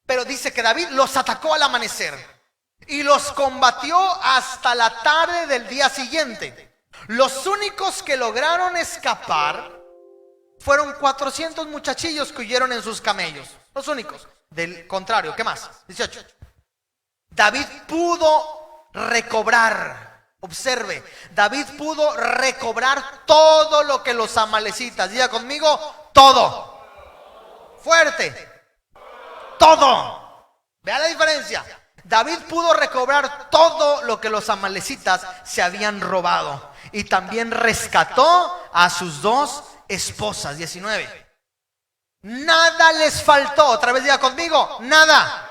pero dice que David los atacó al amanecer y los combatió hasta la tarde del día siguiente. Los únicos que lograron escapar fueron 400 muchachillos que huyeron en sus camellos. Los únicos. Del contrario, ¿qué más? 18. David pudo recobrar. Observe, David pudo recobrar todo lo que los amalecitas, diga conmigo, todo. Fuerte. Todo. Vea la diferencia. David pudo recobrar todo lo que los amalecitas se habían robado. Y también rescató a sus 2 esposas. 19. Nada les faltó. Otra vez diga conmigo, nada.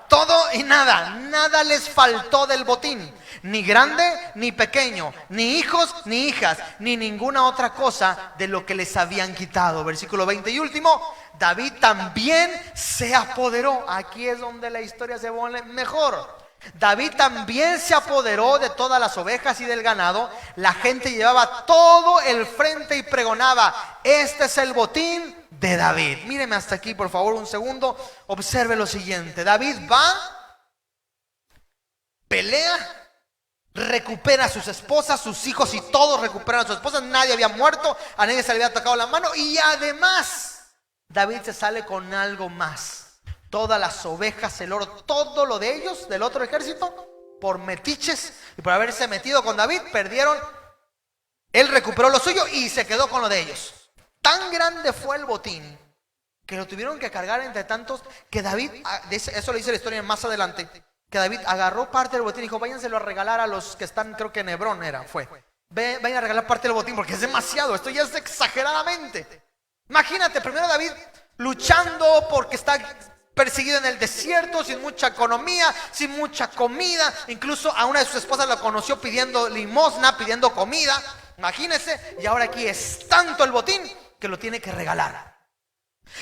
Todo y nada. Nada les faltó del botín. Ni grande ni pequeño, ni hijos ni hijas, ni ninguna otra cosa de lo que les habían quitado. Versículo 20 y último. David también se apoderó. Aquí es donde la historia se pone mejor. David también se apoderó de todas las ovejas y del ganado. La gente llevaba todo el frente y pregonaba, este es el botín de David. Míreme hasta aquí por favor un segundo. Observe lo siguiente. David va, pelea, recupera a sus esposas, sus hijos y todos recuperan a sus esposas. Nadie había muerto, a nadie se le había tocado la mano. Y además David se sale con algo más. Todas las ovejas, el oro, todo lo de ellos, del otro ejército, por metiches y por haberse metido con David, perdieron. Él recuperó lo suyo y se quedó con lo de ellos. Tan grande fue el botín que lo tuvieron que cargar entre tantos, que David, eso lo dice la historia más adelante, que David agarró parte del botín y dijo, váyanselo a regalar a los que están, creo que en Hebrón vayan a regalar parte del botín porque es demasiado, esto ya es exageradamente. Imagínate, primero David luchando porque está perseguido en el desierto, sin mucha economía, sin mucha comida. Incluso a una de sus esposas la conoció pidiendo limosna, pidiendo comida. Imagínense, y ahora aquí es tanto el botín que lo tiene que regalar.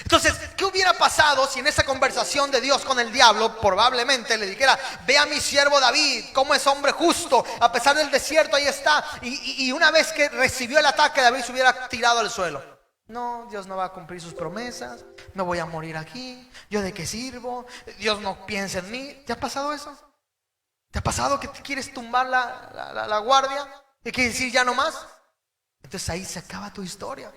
Entonces, ¿qué hubiera pasado si en esa conversación de Dios con el diablo probablemente le dijera, ve a mi siervo David, cómo es hombre justo, a pesar del desierto ahí está, y una vez que recibió el ataque David se hubiera tirado al suelo? No, Dios no va a cumplir sus promesas, me voy a morir aquí, ¿yo de qué sirvo? Dios no piensa en mí. ¿Te ha pasado eso? ¿Te ha pasado que te quieres tumbar la guardia y quieres decir ya no más? Entonces ahí se acaba tu historia.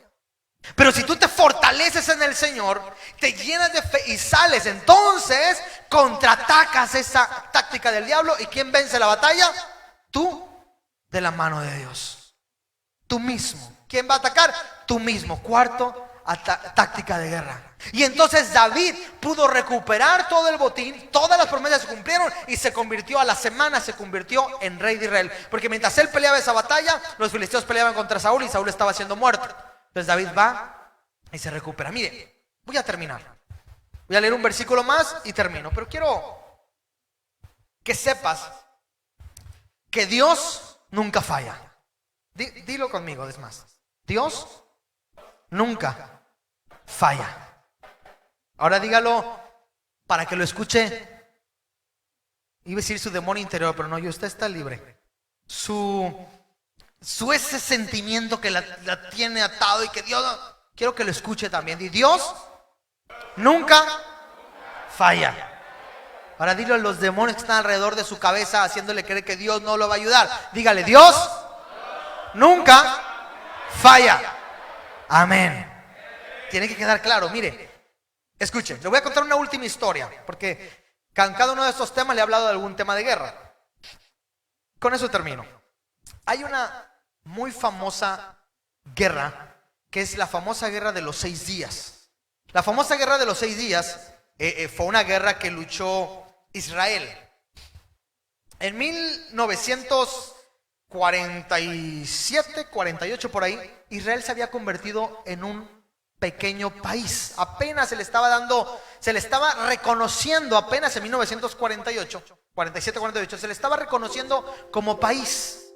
Pero si tú te fortaleces en el Señor, te llenas de fe y sales, entonces contraatacas esa táctica del diablo. ¿Y quién vence la batalla? Tú, de la mano de Dios. tú mismo. ¿Quién va a atacar? Tú mismo. Cuarto, táctica de guerra. Y entonces David pudo recuperar todo el botín, todas las promesas se cumplieron y se convirtió a la semana, se convirtió en rey de Israel. Porque mientras él peleaba esa batalla, los filisteos peleaban contra Saúl y Saúl estaba siendo muerto. Entonces David va y se recupera. Mire, voy a terminar. Voy a leer un versículo más y termino. Pero quiero que sepas que Dios nunca falla. Dilo conmigo, es más. Dios nunca falla. Ahora dígalo para que lo escuche. Iba a decir su demonio interior, pero no, usted está libre. Su ese sentimiento que la tiene atado y que Dios, quiero que lo escuche también. Y Dios nunca falla. Ahora dilo a los demonios que están alrededor de su cabeza haciéndole creer que Dios no lo va a ayudar. Dígale, Dios nunca falla. Amén. Tiene que quedar claro, mire. Escuchen, le voy a contar una última historia, porque en cada uno de estos temas le he hablado de algún tema de guerra. Con eso termino. Hay una muy famosa guerra, que es la famosa guerra de los 6 días. La famosa guerra de los 6 días fue una guerra que luchó Israel. En 1947, 48 por ahí, Israel se había convertido en un pequeño país. Apenas se le estaba reconociendo apenas en 1948, 47, 48, se le estaba reconociendo como país.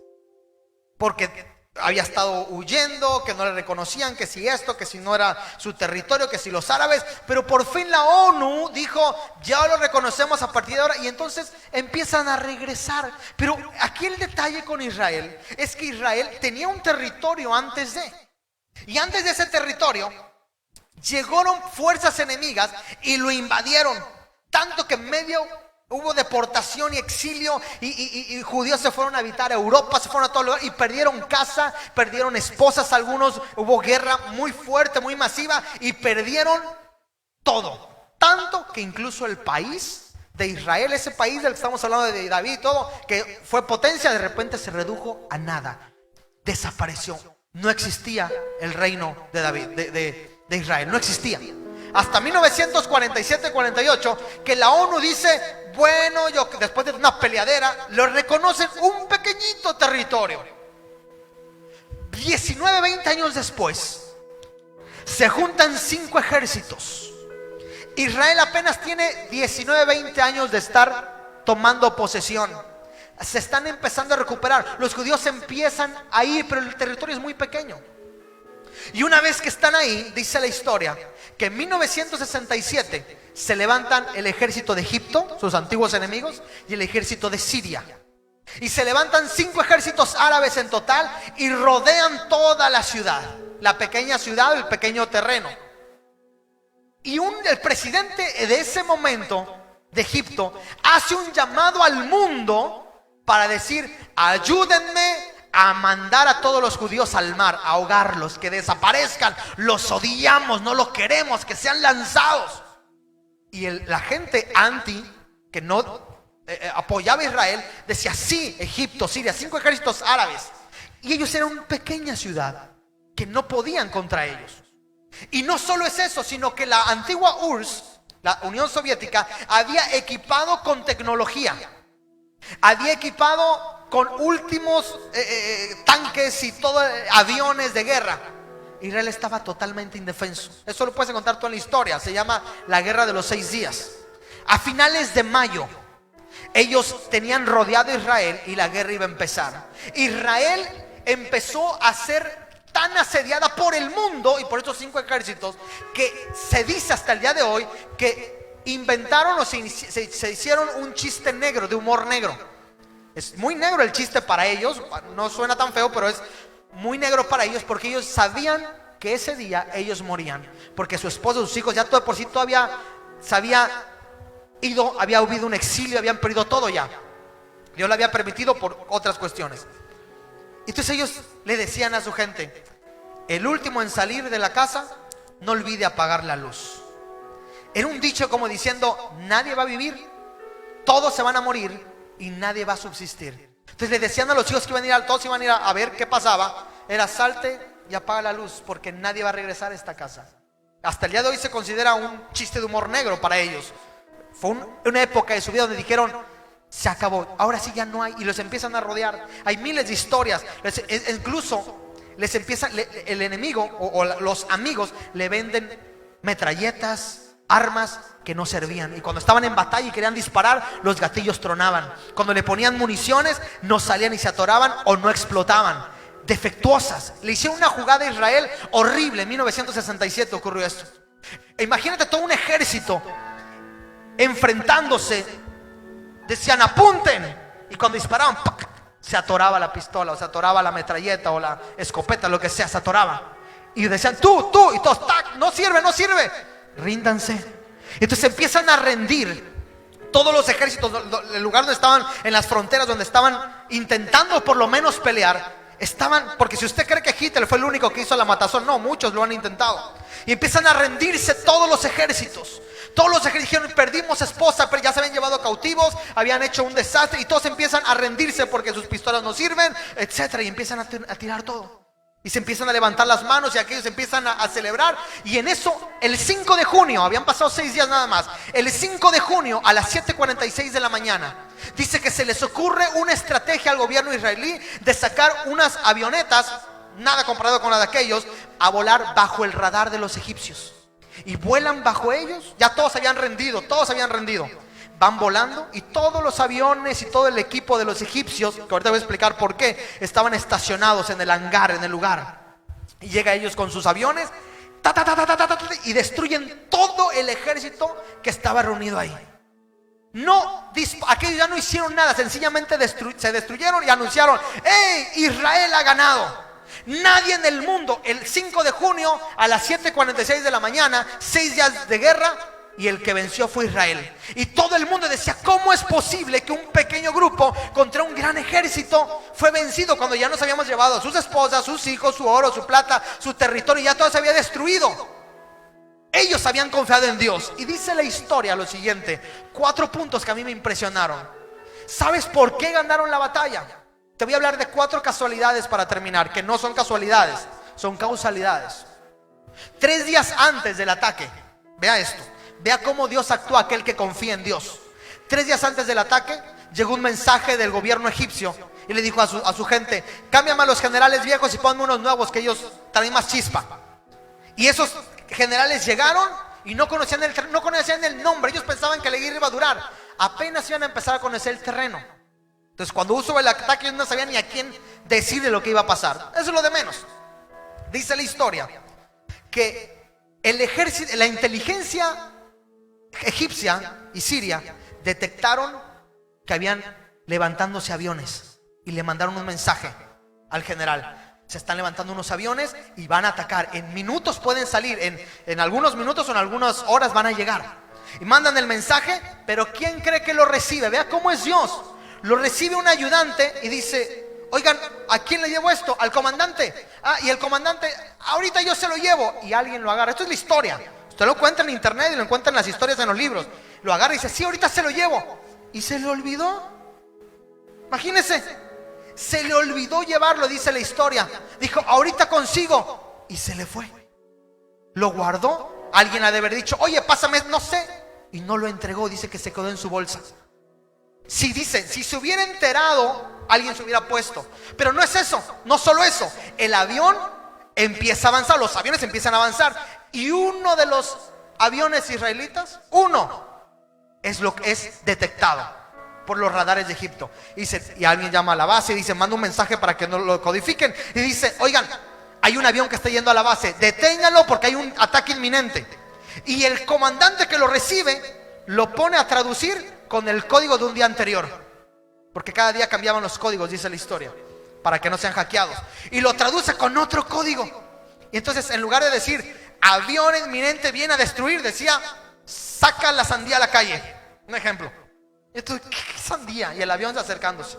Porque había estado huyendo, que no le reconocían, que si esto, que si no era su territorio, que si los árabes. Pero por fin la ONU dijo, ya lo reconocemos a partir de ahora. Y entonces empiezan a regresar. Pero aquí el detalle con Israel es que Israel tenía un territorio antes de. Y antes de ese territorio llegaron fuerzas enemigas y lo invadieron. Tanto que en medio hubo deportación y exilio y judíos se fueron a habitar a Europa, se fueron a todo lugar y perdieron casa, perdieron esposas algunos. Hubo guerra muy fuerte, muy masiva y perdieron todo. Tanto que incluso el país de Israel, ese país del que estamos hablando de David y todo, que fue potencia, de repente se redujo a nada. Desapareció. No existía el reino de David, de Israel, no existía. Hasta 1947-48 que la ONU dice, bueno, después de una peleadera, lo reconocen un pequeñito territorio. 19-20 años después, se juntan 5 ejércitos. Israel apenas tiene 19-20 años de estar tomando posesión. Se están empezando a recuperar. Los judíos empiezan a ir, pero el territorio es muy pequeño. Y una vez que están ahí, dice la historia, que en 1967 se levantan el ejército de Egipto, sus antiguos enemigos, y el ejército de Siria. Y se levantan 5 ejércitos árabes en total y rodean toda la ciudad, la pequeña ciudad, el pequeño terreno. Y el presidente de ese momento de Egipto hace un llamado al mundo para decir, ayúdenme a mandar a todos los judíos al mar, a ahogarlos, que desaparezcan, los odiamos, no los queremos, que sean lanzados. Y la gente que no apoyaba a Israel, decía sí, Egipto, Siria, 5 ejércitos árabes. Y ellos eran una pequeña ciudad que no podían contra ellos. Y no solo es eso, sino que la antigua URSS, la Unión Soviética, había equipado con tecnología, había equipado con últimos tanques y todo, aviones de guerra. Israel estaba totalmente indefenso. Eso lo puedes encontrar toda en la historia. Se llama la guerra de los 6 días. A finales de mayo, ellos tenían rodeado a Israel y la guerra iba a empezar. Israel empezó a ser tan asediada por el mundo y por estos 5 ejércitos, que se dice hasta el día de hoy que inventaron o se hicieron un chiste negro, de humor negro. Es muy negro el chiste para ellos, no suena tan feo, pero es muy negro para ellos, porque ellos sabían que ese día ellos morían, porque su esposa, sus hijos, ya todo por sí todavía se había ido, había habido un exilio, habían perdido todo ya. Dios lo había permitido por otras cuestiones. Entonces ellos le decían a su gente, el último en salir de la casa, no olvide apagar la luz. Era un dicho como diciendo, nadie va a vivir, todos se van a morir y nadie va a subsistir. Entonces le decían a los hijos que iban a ir, todos iban a ir a ver qué pasaba. era salte y apaga la luz porque nadie va a regresar a esta casa. Hasta el día de hoy se considera un chiste de humor negro para ellos. Fue una época de su vida donde dijeron, se acabó, ahora sí ya no hay, y los empiezan a rodear. Hay miles de historias, incluso les empieza, el enemigo o los amigos le venden metralletas, armas que no servían, y cuando estaban en batalla y querían disparar, los gatillos tronaban. Cuando le ponían municiones, no salían y se atoraban o no explotaban, defectuosas. Le hicieron una jugada a Israel horrible. En 1967 ocurrió esto. Imagínate todo un ejército enfrentándose. Decían apunten, y cuando disparaban, ¡pac!, se atoraba la pistola, o se atoraba la metralleta o la escopeta, lo que sea, se atoraba. Y decían tú, y todos, ¡tac!, no sirve, ríndanse. Entonces empiezan a rendir todos los ejércitos. El lugar donde estaban, en las fronteras, donde estaban intentando por lo menos pelear, porque si usted cree que Hitler fue el único que hizo la matazón, no, muchos lo han intentado. Y empiezan a rendirse todos los ejércitos. Todos los ejércitos dijeron, perdimos esposa, pero ya se habían llevado cautivos, habían hecho un desastre, y todos empiezan a rendirse porque sus pistolas no sirven, etcétera, y empiezan a tirar todo. Y se empiezan a levantar las manos, y aquellos empiezan a celebrar. Y en eso, el 5 de junio, habían pasado 6 días nada más, el 5 de junio a las 7:46 de la mañana, dice que se les ocurre una estrategia al gobierno israelí de sacar unas avionetas, nada comparado con la de aquellos, a volar bajo el radar de los egipcios. Y vuelan bajo ellos. Ya todos habían rendido. Van volando, y todos los aviones y todo el equipo de los egipcios, que ahorita voy a explicar por qué, estaban estacionados en el hangar, en el lugar. Y llegan ellos con sus aviones, y destruyen todo el ejército que estaba reunido ahí. Aquellos ya no hicieron nada, sencillamente se destruyeron y anunciaron, ¡hey! Israel ha ganado. Nadie en el mundo, el 5 de junio a las 7:46 de la mañana, 6 días de guerra, y el que venció fue Israel. Y todo el mundo decía, ¿cómo es posible que un pequeño grupo contra un gran ejército fue vencido cuando ya nos habíamos llevado a sus esposas, sus hijos, su oro, su plata, su territorio, ya todo se había destruido? Ellos habían confiado en Dios. Y dice la historia lo siguiente, 4 puntos que a mí me impresionaron. ¿Sabes por qué ganaron la batalla? Te voy a hablar de 4 casualidades para terminar, que no son casualidades, son causalidades. 3 días antes del ataque, vea esto, vea cómo Dios actúa aquel que confía en Dios. 3 días antes del ataque, llegó un mensaje del gobierno egipcio y le dijo a su gente, cámbiame a los generales viejos y ponme unos nuevos, que ellos traen más chispa. Y esos generales llegaron y no conocían el nombre. Ellos pensaban que la guerra iba a durar, apenas iban a empezar a conocer el terreno. Entonces cuando hubo el ataque, ellos no sabían ni a quién decirle lo que iba a pasar. Eso es lo de menos. Dice la historia que el ejército, la inteligencia egipcia y siria detectaron que habían levantándose aviones y le mandaron un mensaje al general. Se están levantando unos aviones y van a atacar. En minutos pueden salir, en algunos minutos o en algunas horas van a llegar. Y mandan el mensaje, pero ¿quién cree que lo recibe? Vea cómo es Dios. Lo recibe un ayudante y dice, oigan, ¿a quién le llevo esto? Al comandante. Y el comandante, ahorita yo se lo llevo. Y alguien lo agarra. Esto es la historia. Usted lo encuentra en internet y lo encuentra en las historias en los libros. Lo agarra y dice, sí, ahorita se lo llevo. Y se le olvidó. Imagínense, se le olvidó llevarlo, dice la historia. Dijo, ahorita consigo. Y se le fue. Lo guardó. Alguien ha de haber dicho, oye, pásame, no sé. Y no lo entregó, dice que se quedó en su bolsa. Si se hubiera enterado, alguien se hubiera puesto. Pero no es eso, no solo eso. El avión empieza a avanzar, los aviones empiezan a avanzar. Y uno de los aviones israelitas, es detectado por los radares de Egipto. Y alguien llama a la base y dice, manda un mensaje para que no lo codifiquen. Y dice, oigan, hay un avión que está yendo a la base, deténganlo porque hay un ataque inminente. Y el comandante que lo recibe lo pone a traducir con el código de un día anterior, porque cada día cambiaban los códigos, dice la historia, para que no sean hackeados. Y lo traduce con otro código. Y entonces, en lugar de decir avión inminente viene a destruir, decía saca la sandía a la calle. Un ejemplo. Y entonces, ¿qué sandía? Y el avión acercándose.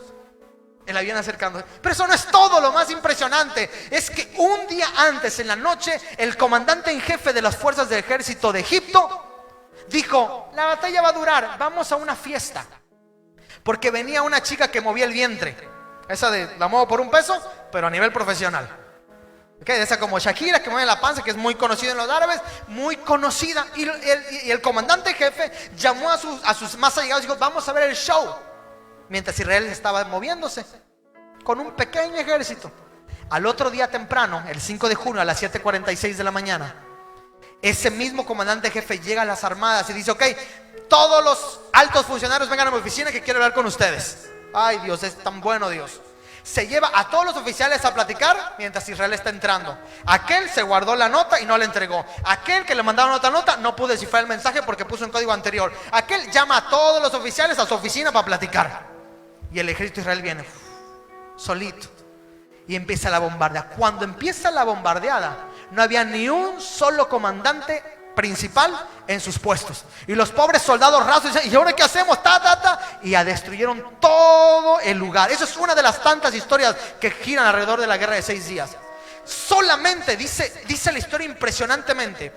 Pero eso no es todo. Lo más impresionante es que un día antes, en la noche, el comandante en jefe de las fuerzas del ejército de Egipto dijo, la batalla va a durar, vamos a una fiesta. Porque venía una chica que movía el vientre. Esa de la muevo por $1, pero a nivel profesional. Okay, esa como Shakira que mueve la panza, que es muy conocida en los árabes, muy conocida. Y el comandante jefe llamó a sus más allegados y dijo: vamos a ver el show. Mientras Israel estaba moviéndose con un pequeño ejército. Al otro día temprano, el 5 de junio a las 7:46 de la mañana, ese mismo comandante jefe llega a las armadas y dice: ok, todos los altos funcionarios vengan a mi oficina que quiero hablar con ustedes. Ay, Dios, es tan bueno Dios. Se lleva a todos los oficiales a platicar mientras Israel está entrando. Aquel se guardó la nota y no la entregó. Aquel que le mandaron otra nota no pudo descifrar el mensaje porque puso un código anterior. Aquel llama a todos los oficiales a su oficina para platicar. Y el ejército de Israel viene solito y empieza la bombardeada. Cuando empieza la bombardeada, no había ni un solo comandante principal en sus puestos. Y los pobres soldados rasos dicen: ¿y ahora qué hacemos? Y ya destruyeron todo el lugar. Eso es una de las tantas historias que giran alrededor de la guerra de 6 días. Solamente dice la historia impresionantemente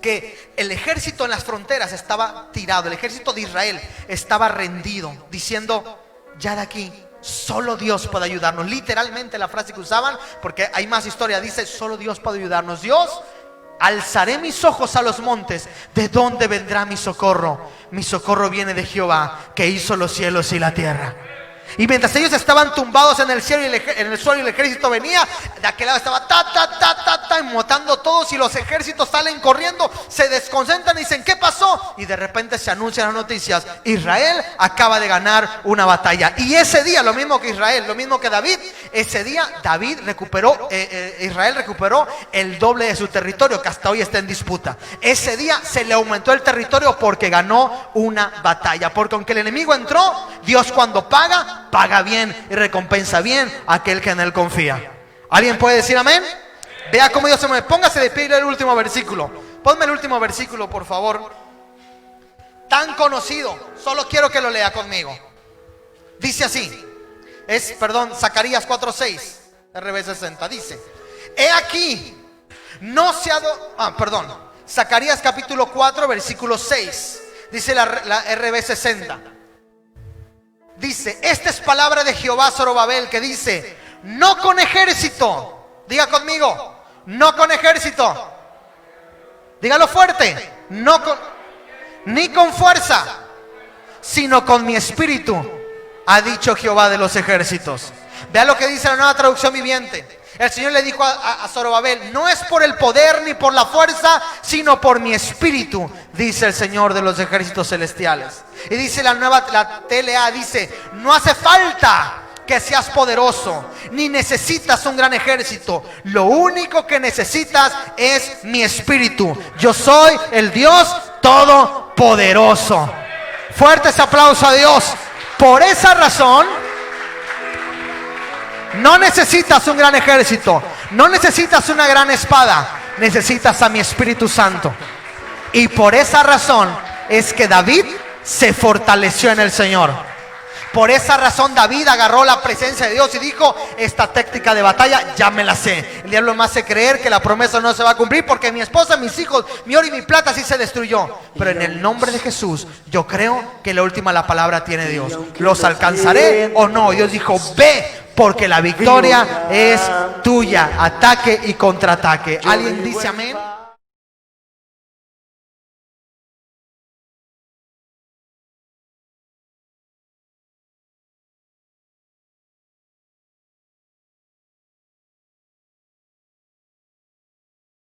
que el ejército en las fronteras estaba tirado. El ejército de Israel estaba rendido, diciendo: ya de aquí solo Dios puede ayudarnos. Literalmente la frase que usaban, porque hay más historia, dice: solo Dios puede ayudarnos. Dios: alzaré mis ojos a los montes, ¿de dónde vendrá mi socorro? Mi socorro viene de Jehová, que hizo los cielos y la tierra. Y mientras ellos estaban tumbados en el cielo y en el suelo, y el ejército venía, de aquel lado estaba matando todos, y los ejércitos salen corriendo, se desconcentran y dicen: ¿qué pasó? Y de repente se anuncian las noticias: Israel acaba de ganar una batalla. Y ese día, lo mismo que Israel, lo mismo que David, ese día David recuperó, Israel recuperó el doble de su territorio, que hasta hoy está en disputa. Ese día se le aumentó el territorio porque ganó una batalla. Porque aunque el enemigo entró, Dios cuando paga bien y recompensa bien a aquel que en él confía. ¿Alguien puede decir amén? Vea cómo Dios se mueve. Póngase de pie y lee el último versículo. Ponme el último versículo, por favor. Tan conocido, solo quiero que lo lea conmigo. Dice así. Zacarías 4:6, RB60. Dice: he aquí, no se ha Zacarías capítulo 4, versículo 6. Dice la RB60. Dice: esta es palabra de Jehová a Zorobabel, que dice: no con ejército. Diga conmigo: no con ejército. Dígalo fuerte: ni con fuerza, sino con mi espíritu, ha dicho Jehová de los ejércitos. Vea lo que dice la Nueva Traducción Viviente. El Señor le dijo a Zorobabel: no es por el poder ni por la fuerza, sino por mi espíritu, dice el Señor de los ejércitos celestiales. Y dice la TLA, dice: no hace falta que seas poderoso, ni necesitas un gran ejército. Lo único que necesitas es mi espíritu. Yo soy el Dios todopoderoso. Fuerte ese aplauso a Dios. Por esa razón, no necesitas un gran ejército, no necesitas una gran espada, necesitas a mi Espíritu Santo. Y por esa razón es que David se fortaleció en el Señor. Por esa razón David agarró la presencia de Dios y dijo: esta táctica de batalla ya me la sé. El diablo me hace creer que la promesa no se va a cumplir porque mi esposa, mis hijos, mi oro y mi plata sí se destruyó. Pero en el nombre de Jesús, yo creo que la última la palabra tiene Dios. ¿Los alcanzaré o no? Dios dijo: ve, porque la victoria es tuya. Ataque y contraataque. ¿Alguien dice amén?